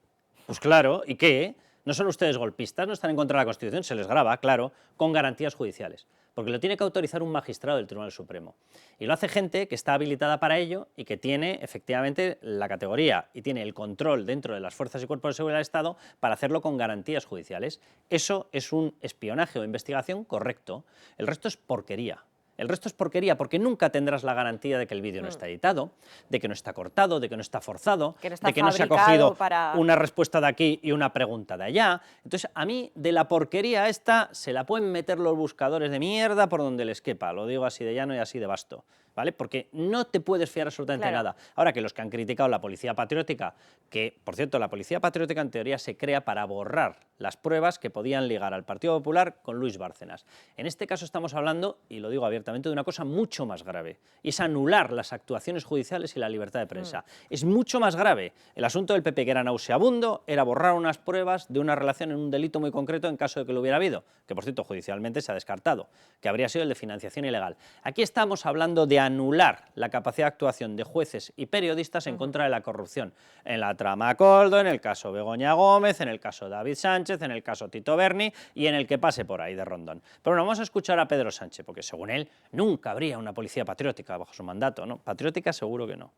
Pues claro, ¿y qué? No son ustedes golpistas, no están en contra de la Constitución, se les graba, claro, con garantías judiciales, porque lo tiene que autorizar un magistrado del Tribunal Supremo. Y lo hace gente que está habilitada para ello y que tiene efectivamente la categoría y tiene el control dentro de las fuerzas y cuerpos de seguridad del Estado para hacerlo con garantías judiciales. Eso es un espionaje o investigación correcto. El resto es porquería. El resto es porquería, porque nunca tendrás la garantía de que el vídeo no está editado, de que no está cortado, de que no está forzado, de que no se ha cogido una respuesta de aquí y una pregunta de allá. Entonces, a mí, de la porquería esta, se la pueden meter los buscadores de mierda por donde les quepa. Lo digo así de llano y así de basto, ¿vale? Porque no te puedes fiar absolutamente nada. Ahora, que los que han criticado la policía patriótica, que, por cierto, la policía patriótica en teoría se crea para borrar las pruebas que podían ligar al Partido Popular con Luis Bárcenas. En este caso estamos hablando, y lo digo abiertamente, directamente de una cosa mucho más grave, y es anular las actuaciones judiciales y la libertad de prensa. Es mucho más grave. El asunto del PP, que era nauseabundo, era borrar unas pruebas de una relación en un delito muy concreto en caso de que lo hubiera habido, que por cierto judicialmente se ha descartado, que habría sido el de financiación ilegal. Aquí estamos hablando de anular la capacidad de actuación de jueces y periodistas en contra de la corrupción. En la trama Koldo, en el caso Begoña Gómez, en el caso David Sánchez, en el caso Tito Berni y en el que pase por ahí de Rondón. Pero bueno, vamos a escuchar a Pedro Sánchez, porque según él nunca habría una policía patriótica bajo su mandato, ¿no? Patriótica seguro que no.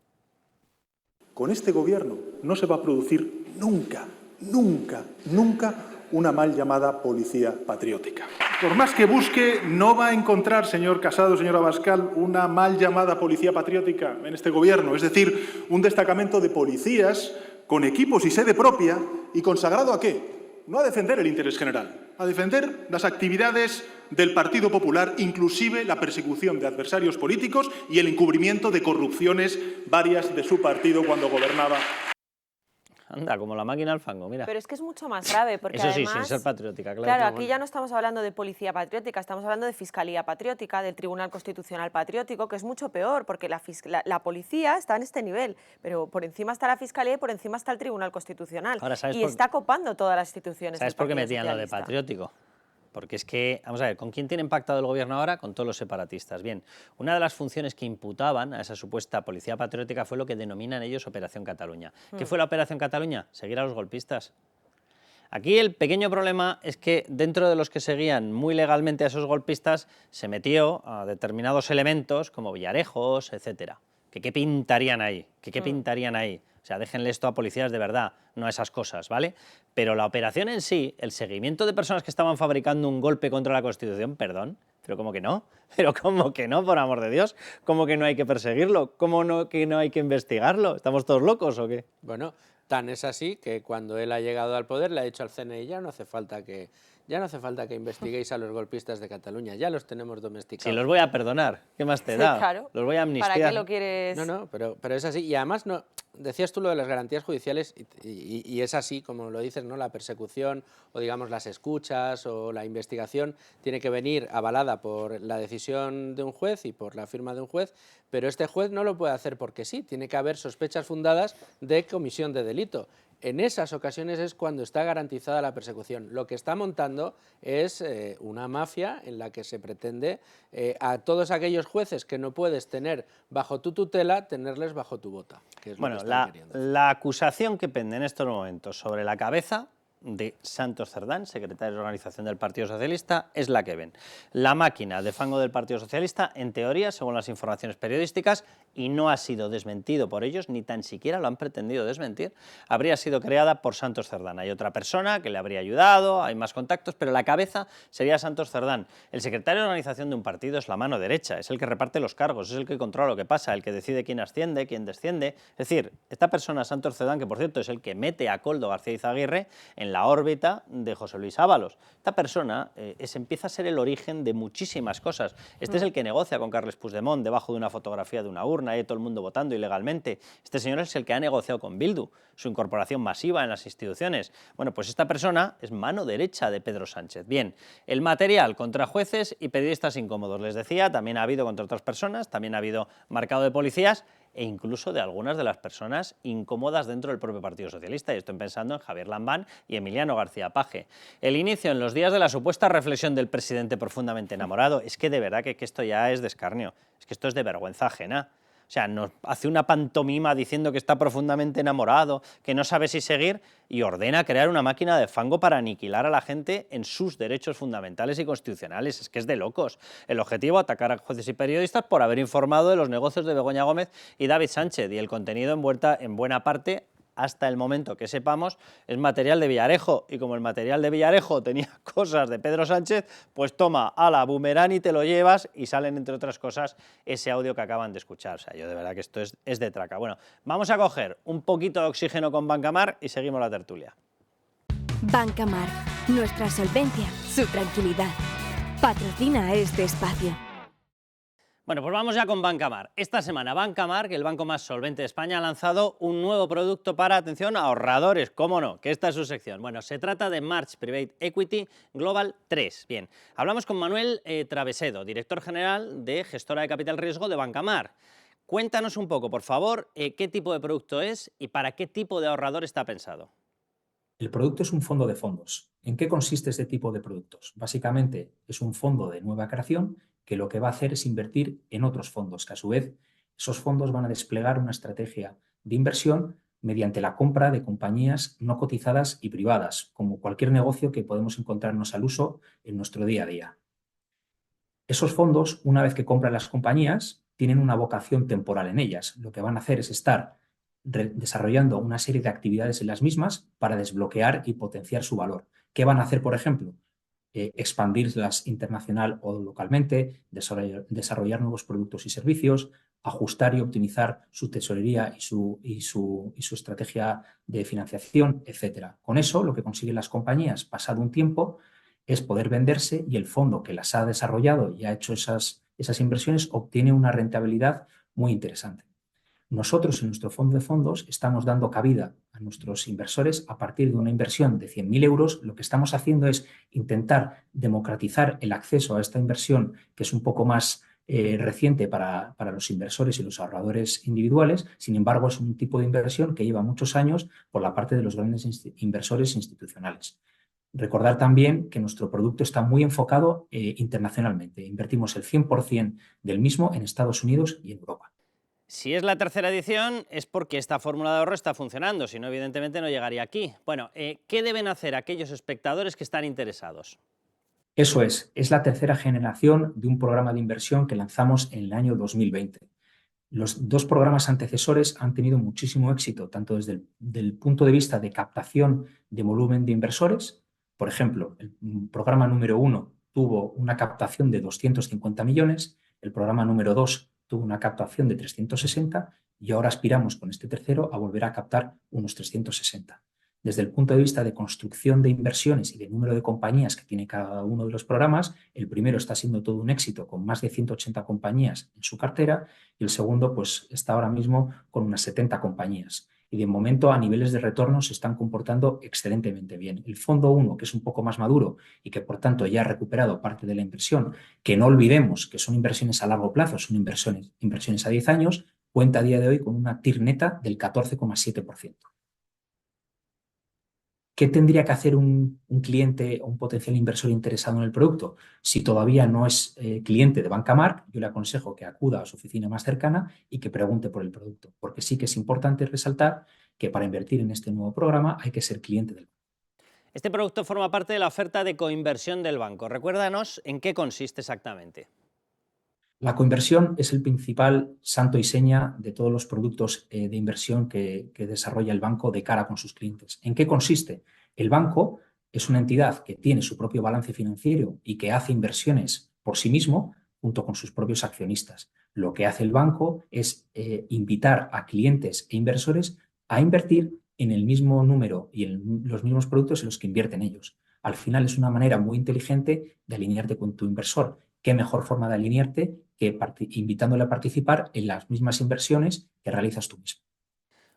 Con este gobierno no se va a producir nunca una mal llamada policía patriótica. Por más que busque, no va a encontrar, señor Casado, señor Abascal, una mal llamada policía patriótica en este gobierno. Es decir, un destacamento de policías con equipos y sede propia y consagrado ¿a qué? No a defender el interés general, a defender las actividades del Partido Popular, inclusive la persecución de adversarios políticos y el encubrimiento de corrupciones varias de su partido cuando gobernaba. Anda, como la máquina al fango, mira. Pero es que es mucho más grave, porque eso sí, además, sin ser patriótica, claro. Claro, aquí ya no estamos hablando de policía patriótica, estamos hablando de fiscalía patriótica, del Tribunal Constitucional patriótico, que es mucho peor, porque la policía está en este nivel, pero por encima está la fiscalía y por encima está el Tribunal Constitucional. Ahora, y está copando todas las instituciones. ¿Sabes por qué metían lo de patriótico? Porque es que, vamos a ver, ¿con quién tienen pactado el gobierno ahora? Con todos los separatistas. Bien, una de las funciones que imputaban a esa supuesta policía patriótica fue lo que denominan ellos Operación Cataluña. ¿Qué fue la Operación Cataluña? Seguir a los golpistas. Aquí el pequeño problema es que dentro de los que seguían muy legalmente a esos golpistas se metió a determinados elementos como Villarejos, etcétera. ¿Qué pintarían ahí? ¿Qué pintarían ahí? O sea, déjenle esto a policías de verdad, no a esas cosas, ¿vale? Pero la operación en sí, el seguimiento de personas que estaban fabricando un golpe contra la Constitución, perdón, pero ¿cómo que no? Pero ¿cómo que no, por amor de Dios? ¿Cómo que no hay que perseguirlo? ¿Cómo no, que no hay que investigarlo? ¿Estamos todos locos o qué? Bueno, tan es así que cuando él ha llegado al poder le ha dicho al CNI ya no hace falta que investiguéis a los golpistas de Cataluña, ya los tenemos domesticados. Si los voy a perdonar, ¿qué más te da? Claro. Los voy a amnistiar. ¿Para qué lo quieres? No, pero es así. Y además, no, decías tú lo de las garantías judiciales y es así, como lo dices, ¿no? La persecución o digamos las escuchas o la investigación tiene que venir avalada por la decisión de un juez y por la firma de un juez, pero este juez no lo puede hacer porque sí, tiene que haber sospechas fundadas de comisión de delito. En esas ocasiones es cuando está garantizada la persecución. Lo que está montando es una mafia en la que se pretende a todos aquellos jueces que no puedes tener bajo tu tutela, tenerles bajo tu bota. Que es bueno, lo que están queriendo. La acusación que pende en estos momentos sobre la cabeza de Santos Cerdán, secretario de Organización del Partido Socialista, es la que ven. La máquina de fango del Partido Socialista, en teoría, según las informaciones periodísticas, y no ha sido desmentido por ellos, ni tan siquiera lo han pretendido desmentir, habría sido creada por Santos Cerdán. Hay otra persona que le habría ayudado, hay más contactos, pero la cabeza sería Santos Cerdán. El secretario de Organización de un partido es la mano derecha, es el que reparte los cargos, es el que controla lo que pasa, el que decide quién asciende, quién desciende. Es decir, esta persona, Santos Cerdán, que por cierto es el que mete a Koldo García Izaguirre en la órbita de José Luis Ábalos. Esta persona empieza a ser el origen de muchísimas cosas. Este es el que negocia con Carles Puigdemont debajo de una fotografía de una urna, y todo el mundo votando ilegalmente. Este señor es el que ha negociado con Bildu su incorporación masiva en las instituciones. Bueno, pues esta persona es mano derecha de Pedro Sánchez. Bien, el material contra jueces y periodistas incómodos, les decía, también ha habido contra otras personas, también ha habido marcado de policías e incluso de algunas de las personas incómodas dentro del propio Partido Socialista, y estoy pensando en Javier Lambán y Emiliano García Paje. El inicio en los días de la supuesta reflexión del presidente profundamente enamorado, es que de verdad que esto ya es de escarnio, es que esto es de vergüenza ajena. O sea, nos hace una pantomima diciendo que está profundamente enamorado, que no sabe si seguir, y ordena crear una máquina de fango para aniquilar a la gente en sus derechos fundamentales y constitucionales. Es que es de locos. El objetivo, atacar a jueces y periodistas por haber informado de los negocios de Begoña Gómez y David Sánchez, y el contenido en buena parte, hasta el momento que sepamos, es material de Villarejo, y como el material de Villarejo tenía cosas de Pedro Sánchez, pues toma, a la boomerang y te lo llevas, y salen, entre otras cosas, ese audio que acaban de escuchar. O sea, yo de verdad que esto es de traca. Bueno, vamos a coger un poquito de oxígeno con Bancamar y seguimos la tertulia. Bancamar, nuestra solvencia, su tranquilidad. Patrocina este espacio. Bueno, pues vamos ya con Bancamar. Esta semana Bancamar, que el banco más solvente de España, ha lanzado un nuevo producto para, atención, ahorradores, cómo no, que esta es su sección. Bueno, se trata de March Private Equity Global 3. Bien, hablamos con Manuel Travesedo, director general de Gestora de Capital Riesgo de Bancamar. Cuéntanos un poco, por favor, qué tipo de producto es y para qué tipo de ahorrador está pensado. El producto es un fondo de fondos. ¿En qué consiste este tipo de productos? Básicamente es un fondo de nueva creación que lo que va a hacer es invertir en otros fondos, que a su vez esos fondos van a desplegar una estrategia de inversión mediante la compra de compañías no cotizadas y privadas, como cualquier negocio que podemos encontrarnos al uso en nuestro día a día. Esos fondos, una vez que compran las compañías, tienen una vocación temporal en ellas. Lo que van a hacer es estar desarrollando una serie de actividades en las mismas para desbloquear y potenciar su valor. ¿Qué van a hacer, por ejemplo? Expandirlas internacional o localmente, desarrollar nuevos productos y servicios, ajustar y optimizar su tesorería y su estrategia de financiación, etc. Con eso, lo que consiguen las compañías, pasado un tiempo, es poder venderse y el fondo que las ha desarrollado y ha hecho esas inversiones obtiene una rentabilidad muy interesante. Nosotros en nuestro fondo de fondos estamos dando cabida a nuestros inversores a partir de una inversión de 100.000 euros. Lo que estamos haciendo es intentar democratizar el acceso a esta inversión, que es un poco más reciente para los inversores y los ahorradores individuales. Sin embargo, es un tipo de inversión que lleva muchos años por la parte de los grandes inversores institucionales. Recordar también que nuestro producto está muy enfocado internacionalmente. Invertimos el 100% del mismo en Estados Unidos y en Europa. Si es la tercera edición es porque esta fórmula de ahorro está funcionando, si no, evidentemente no llegaría aquí. Bueno, ¿qué deben hacer aquellos espectadores que están interesados? Eso es la tercera generación de un programa de inversión que lanzamos en el año 2020. Los dos programas antecesores han tenido muchísimo éxito, tanto desde el punto de vista de captación de volumen de inversores. Por ejemplo, el programa número 1 tuvo una captación de 250 millones, el programa número 2 tuvo una captación de 360 y ahora aspiramos con este tercero a volver a captar unos 360. Desde el punto de vista de construcción de inversiones y de número de compañías que tiene cada uno de los programas, el primero está siendo todo un éxito con más de 180 compañías en su cartera y el segundo pues está ahora mismo con unas 70 compañías. Y de momento a niveles de retorno se están comportando excelentemente bien. El fondo 1, que es un poco más maduro y que por tanto ya ha recuperado parte de la inversión, que no olvidemos que son inversiones a largo plazo, son inversiones a 10 años, cuenta a día de hoy con una TIR neta del 14,7%. ¿Qué tendría que hacer un cliente o un potencial inversor interesado en el producto? Si todavía no es cliente de Bancamar, yo le aconsejo que acuda a su oficina más cercana y que pregunte por el producto, porque sí que es importante resaltar que para invertir en este nuevo programa hay que ser cliente del banco. Este producto forma parte de la oferta de coinversión del banco. Recuérdanos en qué consiste exactamente. La coinversión es el principal santo y seña de todos los productos de inversión que desarrolla el banco de cara con sus clientes. ¿En qué consiste? El banco es una entidad que tiene su propio balance financiero y que hace inversiones por sí mismo junto con sus propios accionistas. Lo que hace el banco es invitar a clientes e inversores a invertir en el mismo número y en los mismos productos en los que invierten ellos. Al final es una manera muy inteligente de alinearte con tu inversor. ¿Qué mejor forma de alinearte que invitándole a participar en las mismas inversiones que realizas tú mismo?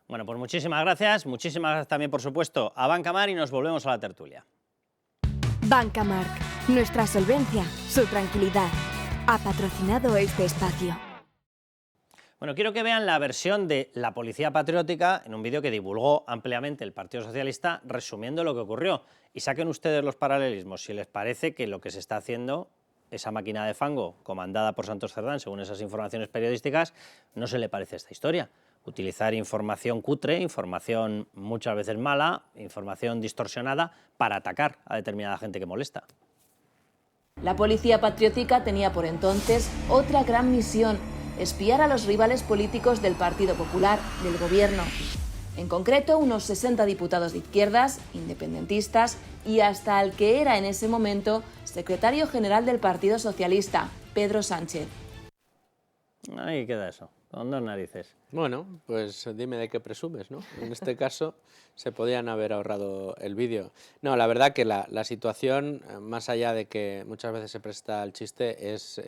Bueno, pues muchísimas gracias también, por supuesto, a Bancamar y nos volvemos a la tertulia. Bancamar, nuestra solvencia, su tranquilidad. Ha patrocinado este espacio. Bueno, quiero que vean la versión de la Policía Patriótica en un vídeo que divulgó ampliamente el Partido Socialista resumiendo lo que ocurrió. Y saquen ustedes los paralelismos si les parece que lo que se está haciendo, esa máquina de fango comandada por Santos Cerdán, según esas informaciones periodísticas, no se le parece a esta historia. Utilizar información cutre, información muchas veces mala, información distorsionada para atacar a determinada gente que molesta. La Policía Patriótica tenía por entonces otra gran misión: espiar a los rivales políticos del Partido Popular, del gobierno. En concreto, unos 60 diputados de izquierdas, independentistas y hasta el que era en ese momento secretario general del Partido Socialista, Pedro Sánchez. Ahí queda eso, con dos narices. Bueno, pues dime de qué presumes, ¿no? En este caso se podían haber ahorrado el vídeo. No, la verdad que la situación, más allá de que muchas veces se presta al chiste, es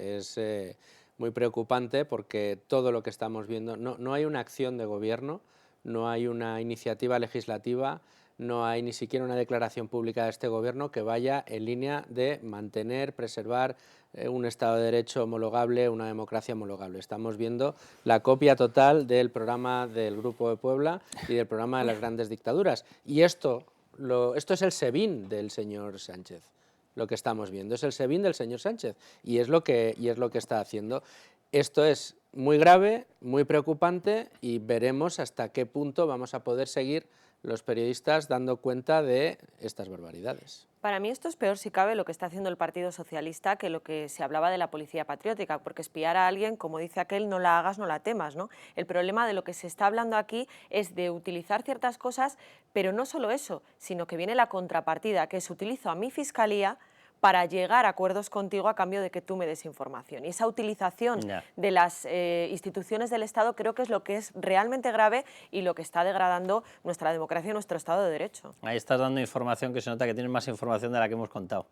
muy preocupante porque todo lo que estamos viendo, no hay una acción de gobierno, no hay una iniciativa legislativa, no hay ni siquiera una declaración pública de este gobierno que vaya en línea de mantener, preservar un Estado de Derecho homologable, una democracia homologable. Estamos viendo la copia total del programa del Grupo de Puebla y del programa de las grandes dictaduras. Y esto es el SEBIN del señor Sánchez. Lo que estamos viendo es el SEBIN del señor Sánchez y es lo que está haciendo. Esto es muy grave, muy preocupante y veremos hasta qué punto vamos a poder seguir los periodistas dando cuenta de estas barbaridades. Para mí esto es peor, si cabe, lo que está haciendo el Partido Socialista que lo que se hablaba de la policía patriótica, porque espiar a alguien, como dice aquel, no la hagas, no la temas, ¿no? El problema de lo que se está hablando aquí es de utilizar ciertas cosas, pero no solo eso, sino que viene la contrapartida, que es utilizo a mi fiscalía para llegar a acuerdos contigo a cambio de que tú me des información. Y esa utilización de las instituciones del Estado creo que es lo que es realmente grave y lo que está degradando nuestra democracia y nuestro Estado de Derecho. Ahí estás dando información que se nota que tienes más información de la que hemos contado.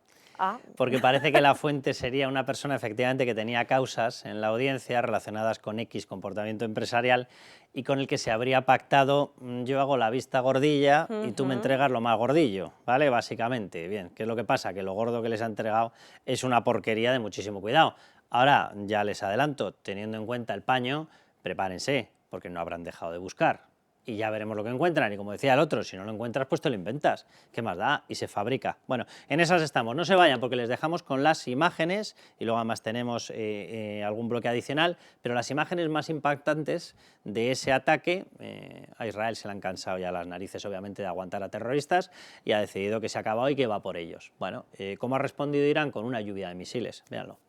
Porque parece que la fuente sería una persona efectivamente que tenía causas en la audiencia relacionadas con X comportamiento empresarial y con el que se habría pactado, yo hago la vista gordilla y tú me entregas lo más gordillo, ¿vale? Básicamente, bien, ¿qué es lo que pasa? Que lo gordo que les ha entregado es una porquería de muchísimo cuidado. Ahora, ya les adelanto, teniendo en cuenta el paño, prepárense, porque no habrán dejado de buscar. Y ya veremos lo que encuentran, y como decía el otro, si no lo encuentras, pues te lo inventas. ¿Qué más da? Y se fabrica. Bueno, en esas estamos. No se vayan porque les dejamos con las imágenes, y luego además tenemos algún bloque adicional, pero las imágenes más impactantes de ese ataque, a Israel se le han cansado ya las narices, obviamente, de aguantar a terroristas, y ha decidido que se ha acabado y que va por ellos. Bueno, ¿cómo ha respondido Irán? Con una lluvia de misiles. Véanlo.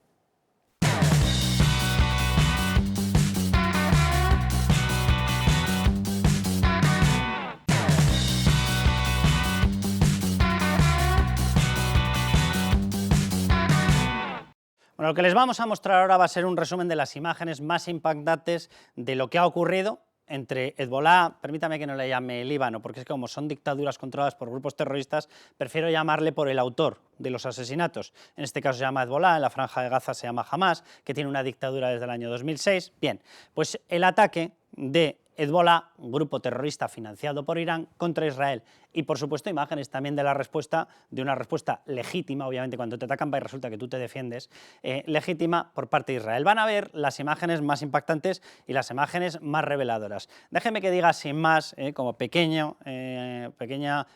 Bueno, lo que les vamos a mostrar ahora va a ser un resumen de las imágenes más impactantes de lo que ha ocurrido entre Hezbollah, permítame que no le llame Líbano, porque es que como son dictaduras controladas por grupos terroristas, prefiero llamarle por el autor de los asesinatos. En este caso se llama Hezbollah, en la Franja de Gaza se llama Hamas, que tiene una dictadura desde el año 2006. Bien, pues el ataque de Hezbollah, grupo terrorista financiado por Irán, contra Israel. Y, por supuesto, imágenes también de la respuesta, de una respuesta legítima, obviamente, cuando te atacan y resulta que tú te defiendes, legítima por parte de Israel. Van a ver las imágenes más impactantes y las imágenes más reveladoras. Déjenme que diga, sin más, como pequeña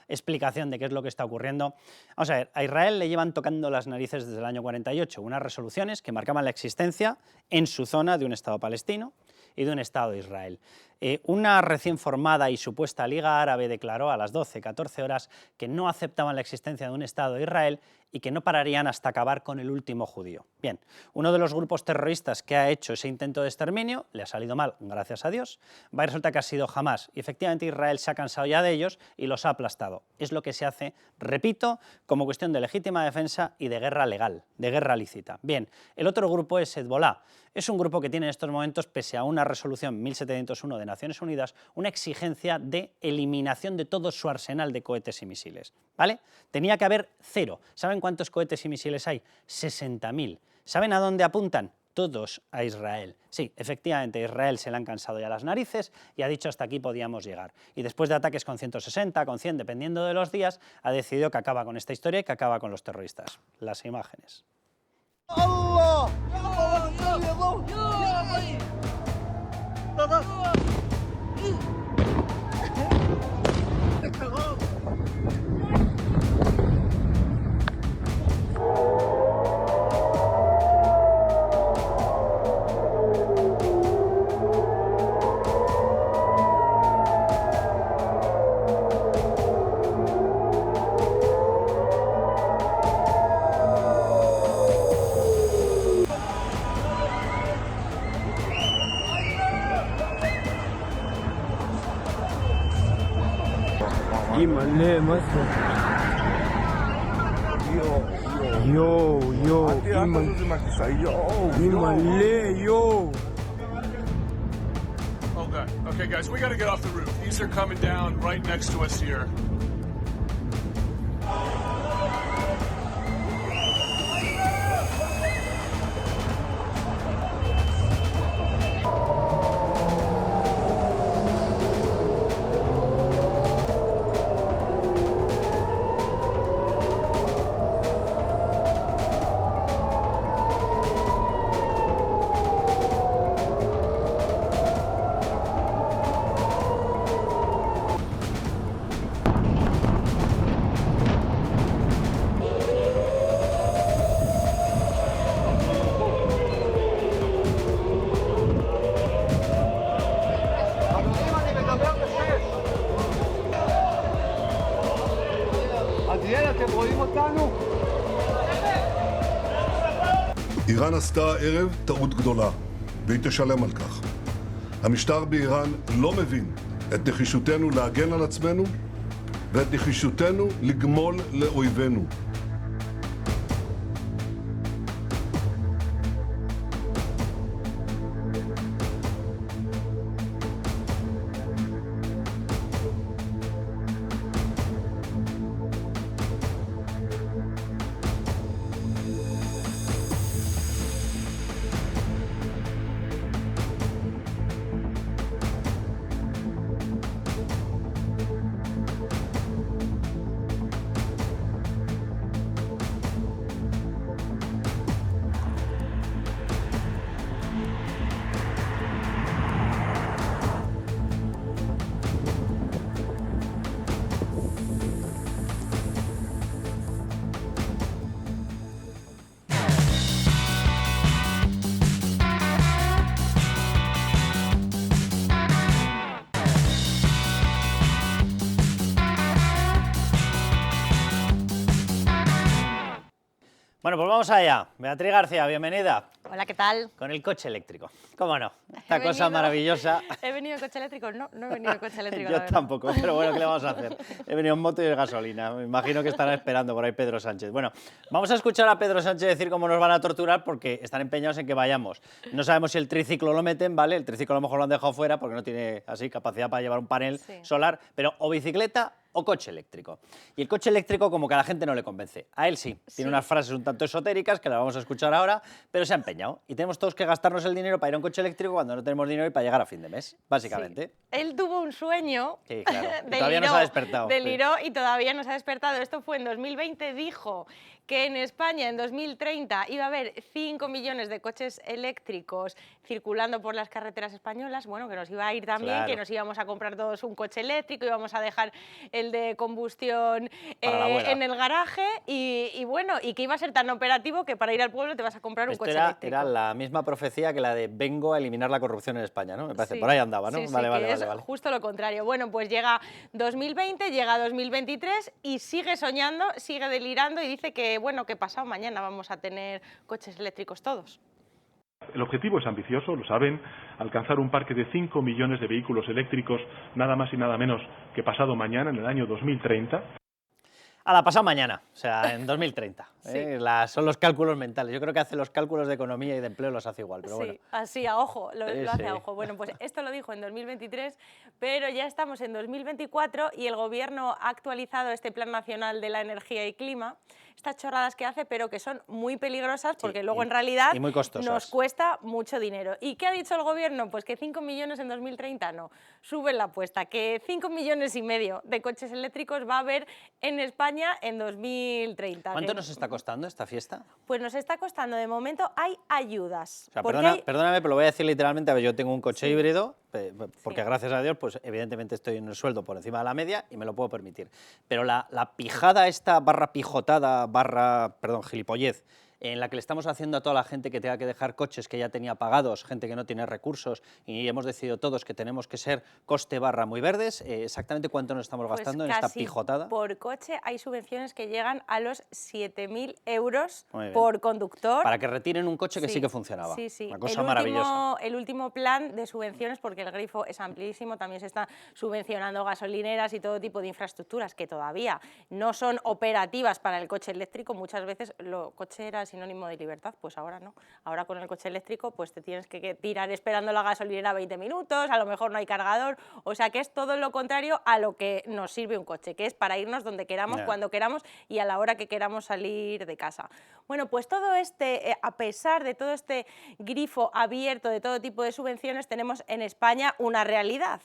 explicación de qué es lo que está ocurriendo. Vamos a ver, a Israel le llevan tocando las narices desde el año 48, unas resoluciones que marcaban la existencia en su zona de un Estado palestino y de un Estado de Israel. Una recién formada y supuesta Liga Árabe declaró a las 12-14 horas que no aceptaban la existencia de un Estado de Israel y que no pararían hasta acabar con el último judío. Bien, uno de los grupos terroristas que ha hecho ese intento de exterminio, le ha salido mal, gracias a Dios, va y resulta que ha sido Hamas. Y efectivamente Israel se ha cansado ya de ellos y los ha aplastado. Es lo que se hace, repito, como cuestión de legítima defensa y de guerra legal, de guerra lícita. Bien, el otro grupo es Hezbollah. Es un grupo que tiene en estos momentos, pese a una resolución 1701 de Naciones Unidas, una exigencia de eliminación de todo su arsenal de cohetes y misiles, ¿vale? Tenía que haber 0. ¿Saben cuántos cohetes y misiles hay? 60.000. ¿Saben a dónde apuntan? Todos a Israel. Sí, efectivamente, a Israel se le han cansado ya las narices y ha dicho hasta aquí podíamos llegar. Y después de ataques con 160, con 100, dependiendo de los días, ha decidido que acaba con esta historia y que acaba con los terroristas. Las imágenes. ¡Allah! Okay, guys, we gotta get off the roof. These are coming down right next to us here. איראן עשתה הערב טעות גדולה, והיא תשלם על כך. המשטר באיראן לא מבין את נחישותנו להגן על עצמנו ואת נחישותנו לגמול לאויבינו. Bueno, pues vamos allá. Beatriz García, bienvenida. Hola, ¿qué tal? Con el coche eléctrico. ¿Cómo no? Esta cosa maravillosa. ¿He venido en coche eléctrico? No, no he venido en coche eléctrico. Yo tampoco, pero bueno, ¿qué le vamos a hacer? He venido en moto y de gasolina. Me imagino que estará esperando por ahí Pedro Sánchez. Bueno, vamos a escuchar a Pedro Sánchez decir cómo nos van a torturar porque están empeñados en que vayamos. No sabemos si el triciclo lo meten, ¿vale? El triciclo a lo mejor lo han dejado fuera porque no tiene así capacidad para llevar un panel solar, pero o bicicleta o coche eléctrico. Y el coche eléctrico como que a la gente no le convence. A él sí. Tiene unas frases un tanto esotéricas que las vamos a escuchar ahora, pero se ha empeñado. Y tenemos todos que gastarnos el dinero para ir a un coche eléctrico cuando no tenemos dinero y para llegar a fin de mes, básicamente. Sí. Él tuvo un sueño, sí, claro. Todavía no se ha despertado. Deliró y todavía no se ha despertado. Esto fue en 2020, dijo que en España en 2030 iba a haber 5 millones de coches eléctricos circulando por las carreteras españolas, bueno, que nos iba a ir también, que nos íbamos a comprar todos un coche eléctrico, íbamos a dejar el de combustión en el garaje y bueno, y que iba a ser tan operativo que para ir al pueblo te vas a comprar un coche eléctrico. Era la misma profecía que la de vengo a eliminar la corrupción en España, ¿no? Me parece, por ahí andaba, ¿no? Sí, vale. Justo lo contrario. Bueno, pues llega 2020, llega 2023 y sigue soñando, sigue delirando y dice que, bueno, que pasado mañana vamos a tener coches eléctricos todos. El objetivo es ambicioso, lo saben, alcanzar un parque de 5 millones de vehículos eléctricos, nada más y nada menos que pasado mañana, en el año 2030. A la pasada mañana, o sea, en 2030. Sí. Son los cálculos mentales. Yo creo que hace los cálculos de economía y de empleo los hace igual, pero bueno. Sí, así a ojo, lo hace a ojo. Bueno, pues esto lo dijo en 2023, pero ya estamos en 2024 y el Gobierno ha actualizado este Plan Nacional de la Energía y Clima. Estas chorradas que hace, pero que son muy peligrosas porque luego en realidad nos cuesta mucho dinero. ¿Y qué ha dicho el Gobierno? Pues que 5 millones en 2030 no, suben la apuesta, que 5,5 millones de coches eléctricos va a haber en España en 2030. ¿Cuánto nos está costando esta fiesta? Pues nos está costando, de momento hay ayudas. O sea, perdóname, pero lo voy a decir literalmente, a ver, yo tengo un coche híbrido, porque gracias a Dios, pues evidentemente estoy en el sueldo por encima de la media y me lo puedo permitir. Pero la pijada esta, pijotada, gilipollez, en la que le estamos haciendo a toda la gente que tenga que dejar coches que ya tenía pagados, gente que no tiene recursos, y hemos decidido todos que tenemos que ser coste muy verdes. ¿Exactamente cuánto nos estamos gastando en esta pijotada? Por coche hay subvenciones que llegan a los 7.000 euros por conductor. Para que retiren un coche que sí que funcionaba. Sí. Una cosa maravillosa. El último plan de subvenciones, porque el grifo es amplísimo, también se están subvencionando gasolineras y todo tipo de infraestructuras que todavía no son operativas para el coche eléctrico. Muchas veces el coche era sinónimo de libertad, pues ahora no. Ahora con el coche eléctrico pues te tienes que tirar esperando la gasolinera 20 minutos, a lo mejor no hay cargador, o sea que es todo lo contrario a lo que nos sirve un coche, que es para irnos donde queramos, cuando queramos y a la hora que queramos salir de casa. Bueno, pues todo a pesar de todo este grifo abierto de todo tipo de subvenciones, tenemos en España una realidad,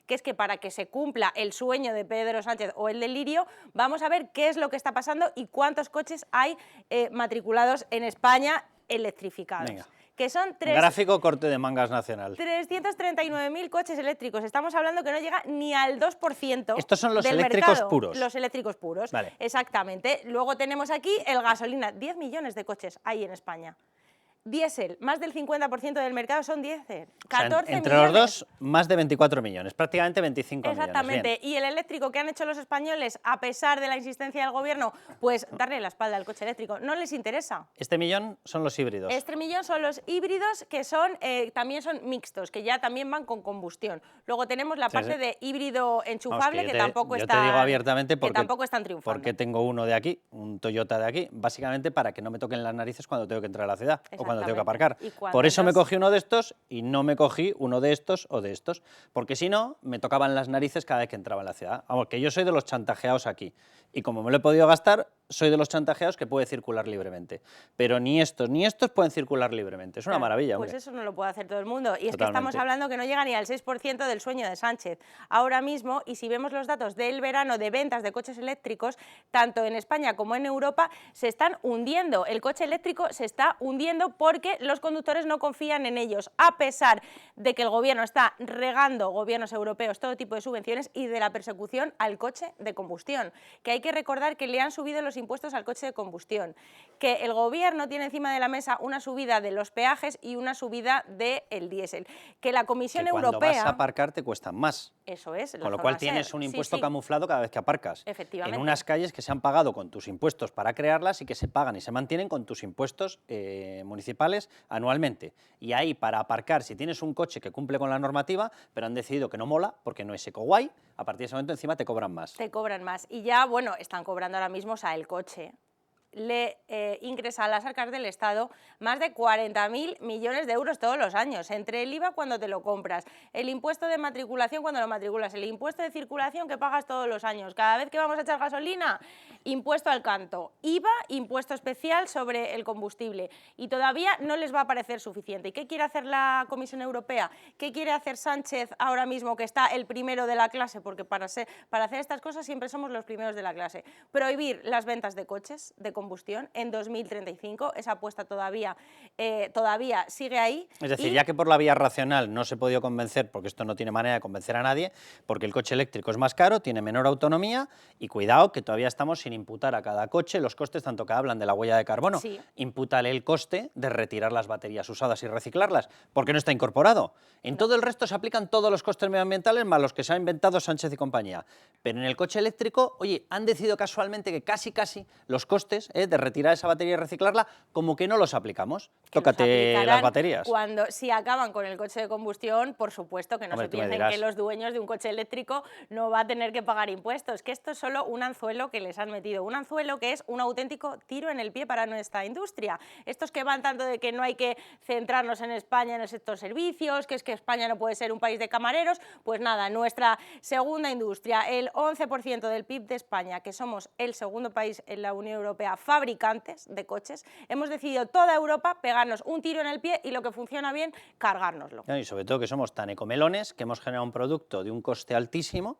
que es que para que se cumpla el sueño de Pedro Sánchez o el delirio, vamos a ver qué es lo que está pasando y cuántos coches hay matriculados en España electrificados. Venga. Que son gráfico corte de mangas nacional. 339.000 coches eléctricos. Estamos hablando que no llega ni al 2%. Estos son los del eléctricos mercado. puros. Los eléctricos puros, vale. Exactamente. Luego tenemos aquí el gasolina. 10 millones de coches hay en España. Diésel, más del 50% del mercado son diésel. 14 o sea, entre millones. los dos, más de 24 millones, prácticamente 25 Exactamente. millones. Y el eléctrico que han hecho los españoles, a pesar de la insistencia del gobierno, pues darle la espalda al coche eléctrico. No les interesa. Este millón son los híbridos. Este millón son los híbridos que son, también son mixtos, que ya también van con combustión. Luego tenemos la parte de híbrido enchufable, que tampoco yo te digo abiertamente están triunfando. Porque tengo uno de aquí, un Toyota de aquí, básicamente para que no me toquen las narices cuando tengo que entrar a la ciudad o cuando tengo que aparcar. Por eso me cogí uno de estos y no me cogí uno de estos o de estos, porque si no, me tocaban las narices cada vez que entraba en la ciudad. Vamos, que yo soy de los chantajeados aquí, y como me lo he podido gastar, soy de los chantajeados que puede circular libremente. Pero ni estos pueden circular libremente. Es una maravilla, Pues hombre. eso no lo puede hacer todo el mundo. Y es Totalmente. que estamos hablando que no llega ni al 6% del sueño de Sánchez. Ahora mismo, y si vemos los datos del verano de ventas de coches eléctricos, tanto en España como en Europa, se están hundiendo. El coche eléctrico se está hundiendo porque los conductores no confían en ellos, a pesar de que el gobierno está regando, gobiernos europeos, todo tipo de subvenciones y de la persecución al coche de combustión. Que hay que recordar que le han subido los impuestos al coche de combustión, que el gobierno tiene encima de la mesa una subida de los peajes y una subida del diésel, que la Comisión que Europea... cuando vas a aparcar te cuestan más. Eso es. Con lo cual tienes un impuesto camuflado cada vez que aparcas. Efectivamente. En unas calles que se han pagado con tus impuestos para crearlas y que se pagan y se mantienen con tus impuestos municipales anualmente. Y ahí para aparcar, si tienes un coche que cumple con la normativa, pero han decidido que no mola porque no es eco-guay, a partir de ese momento encima te cobran más. Te cobran más. Y ya, bueno, están cobrando ahora mismo, o sea, el coche le ingresa a las arcas del Estado más de 40.000 millones de euros todos los años, entre el IVA cuando te lo compras, el impuesto de matriculación cuando lo matriculas, el impuesto de circulación que pagas todos los años, cada vez que vamos a echar gasolina, impuesto al canto, IVA, impuesto especial sobre el combustible, y todavía no les va a parecer suficiente. ¿Y qué quiere hacer la Comisión Europea? ¿Qué quiere hacer Sánchez ahora mismo, que está el primero de la clase? Porque para hacer estas cosas siempre somos los primeros de la clase. Prohibir las ventas de coches de combustión en 2035, esa apuesta todavía sigue ahí. Es decir, ya que por la vía racional no se ha podido convencer, porque esto no tiene manera de convencer a nadie, porque el coche eléctrico es más caro, tiene menor autonomía y cuidado que todavía estamos sin imputar a cada coche los costes, tanto que hablan de la huella de carbono, sí. Impútale el coste de retirar las baterías usadas y reciclarlas, porque no está incorporado. En todo el resto se aplican todos los costes medioambientales más los que se ha inventado Sánchez y compañía. Pero en el coche eléctrico, oye, han decidido casualmente que casi los costes de retirar esa batería y reciclarla, como que no los aplicamos. Tócate las baterías. Si acaban con el coche de combustión, por supuesto que no se piensen que los dueños de un coche eléctrico no va a tener que pagar impuestos, que esto es solo un anzuelo que les han metido, un anzuelo que es un auténtico tiro en el pie para nuestra industria. Estos que van tanto de que no hay que centrarnos en España en el sector servicios, que es que España no puede ser un país de camareros, pues nada, nuestra segunda industria, el 11% del PIB de España, que somos el segundo país en la Unión Europea fabricantes de coches, hemos decidido toda Europa pegarnos un tiro en el pie y lo que funciona bien, cargárnoslo. Y sobre todo que somos tan ecomelones que hemos generado un producto de un coste altísimo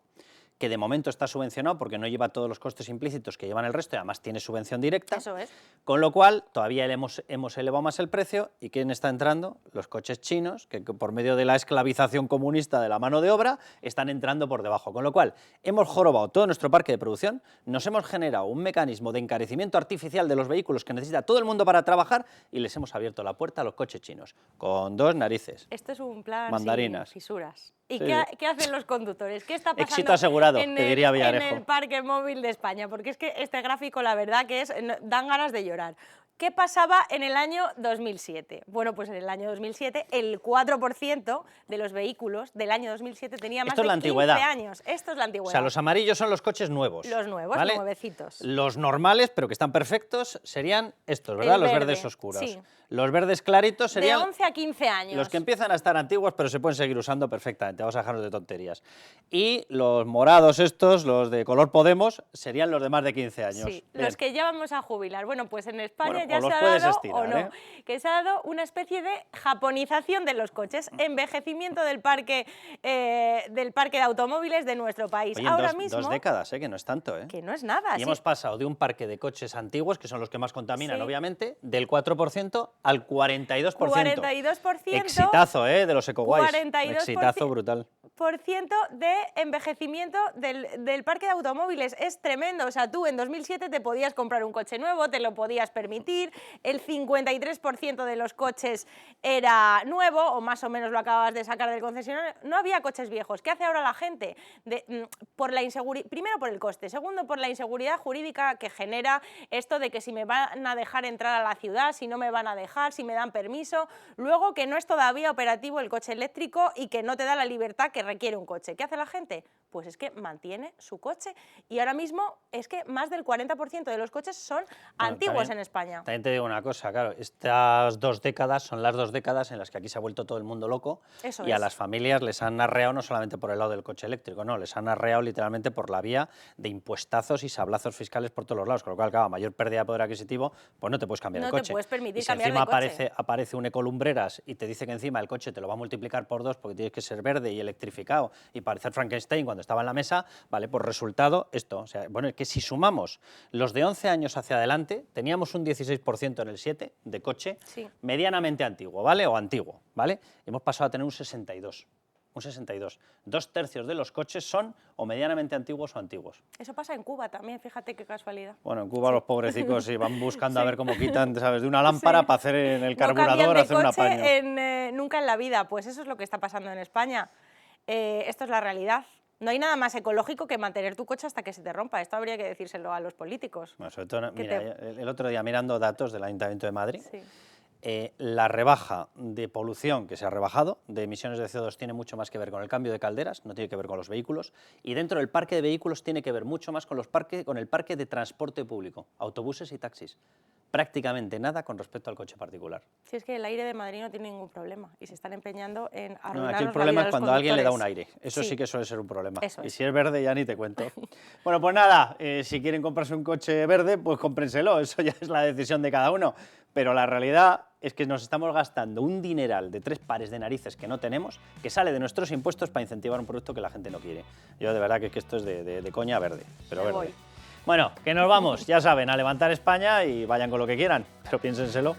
que de momento está subvencionado porque no lleva todos los costes implícitos que llevan el resto y además tiene subvención directa. Eso es. Con lo cual todavía hemos elevado más el precio. ¿Y quién está entrando? Los coches chinos, que por medio de la esclavización comunista de la mano de obra están entrando por debajo. Con lo cual hemos jorobado todo nuestro parque de producción, nos hemos generado un mecanismo de encarecimiento artificial de los vehículos que necesita todo el mundo para trabajar y les hemos abierto la puerta a los coches chinos, con dos narices. Esto es un plan mandarinas. Sin fisuras. ¿Y sí. ¿Qué hacen los conductores? ¿Qué está pasando Éxito asegurado, te diría Villarejo. En el parque móvil de España? Porque es que este gráfico, la verdad, que dan ganas de llorar. ¿Qué pasaba en el año 2007? Bueno, pues en el año 2007 el 4% de los vehículos del año 2007 tenía más de 15 años. Esto es la antigüedad. O sea, los amarillos son los coches nuevos. Los nuevos, ¿vale? nuevecitos. Los normales, pero que están perfectos, serían estos, ¿verdad? Los verdes oscuros. Sí. Los verdes claritos serían... De 11 a 15 años. Los que empiezan a estar antiguos, pero se pueden seguir usando perfectamente. Vamos a dejarnos de tonterías. Y los morados estos, los de color Podemos, serían los de más de 15 años. Sí, bien. los que ya vamos a jubilar. Bueno, pues en España ya los se ha puedes dado, estirar, o no, que se ha dado una especie de japonización de los coches, envejecimiento del parque de automóviles de nuestro país. Oye, ahora en mismo... 2 décadas, que no es tanto, Que no es nada. Y hemos pasado de un parque de coches antiguos, que son los que más contaminan, sí. obviamente, del 4% al 42%. 42%. Exitazo, de los ecoguays. 42%. Exitazo brutal. de envejecimiento del parque de automóviles. Es tremendo. O sea, tú en 2007 te podías comprar un coche nuevo, te lo podías permitir, el 53% de los coches era nuevo, o más o menos lo acababas de sacar del concesionario. No había coches viejos. ¿Qué hace ahora la gente? Primero por el coste, segundo por la inseguridad jurídica que genera esto de que si me van a dejar entrar a la ciudad, si no me van a dejar, si me dan permiso, luego que no es todavía operativo el coche eléctrico y que no te da la libertad que requiere un coche. ¿Qué hace la gente? Pues es que mantiene su coche y ahora mismo es que más del 40% de los coches son antiguos en España. También te digo una cosa, claro, estas 2 décadas son las 2 décadas en las que aquí se ha vuelto todo el mundo loco y a las familias les han arreado no solamente por el lado del coche eléctrico, no, les han arreado literalmente por la vía de impuestazos y sablazos fiscales por todos los lados, con lo cual, claro, mayor pérdida de poder adquisitivo, pues no te puedes cambiar el coche. No te puedes permitir y si cambiar encima de coche. aparece un Ecolumbreras y te dice que encima el coche te lo va a multiplicar por 2 porque tienes que ser verde y electrificado y parecer Frankenstein cuando estaba en la mesa, vale, por resultado esto. O sea, bueno, es que si sumamos los de 11 años hacia adelante, teníamos un 16% en el 7 de coche medianamente antiguo, ¿vale? O antiguo, ¿vale? Hemos pasado a tener un 62. Un 62. 2/3 de los coches son o medianamente antiguos o antiguos. Eso pasa en Cuba también, fíjate qué casualidad. Bueno, en Cuba los pobrecicos sí, van buscando a ver cómo quitan, ¿sabes?, de una lámpara para hacer en el carburador, hacer un apaño. Nunca en la vida, pues eso es lo que está pasando en España. Esto es la realidad. No hay nada más ecológico que mantener tu coche hasta que se te rompa. Esto habría que decírselo a los políticos. Bueno, sobre todo, mira, el otro día mirando datos del Ayuntamiento de Madrid, la rebaja de polución que se ha rebajado de emisiones de CO2 tiene mucho más que ver con el cambio de calderas, no tiene que ver con los vehículos, y dentro del parque de vehículos tiene que ver mucho más con el parque de transporte público, autobuses y taxis. Prácticamente nada con respecto al coche particular. Si es que el aire de Madrid no tiene ningún problema y se están empeñando en arruinarnos aquí el problema es cuando a alguien le da un aire. Eso sí que suele ser un problema. Eso y es. si es verde ya ni te cuento. Bueno, pues nada, si quieren comprarse un coche verde, pues cómprenselo. Eso ya es la decisión de cada uno. Pero la realidad es que nos estamos gastando un dineral de 3 pares de narices que no tenemos, que sale de nuestros impuestos para incentivar un producto que la gente no quiere. Yo de verdad que esto es de coña verde, pero verde. Voy. Bueno, que nos vamos, ya saben, a levantar España y vayan con lo que quieran, pero piénsenselo.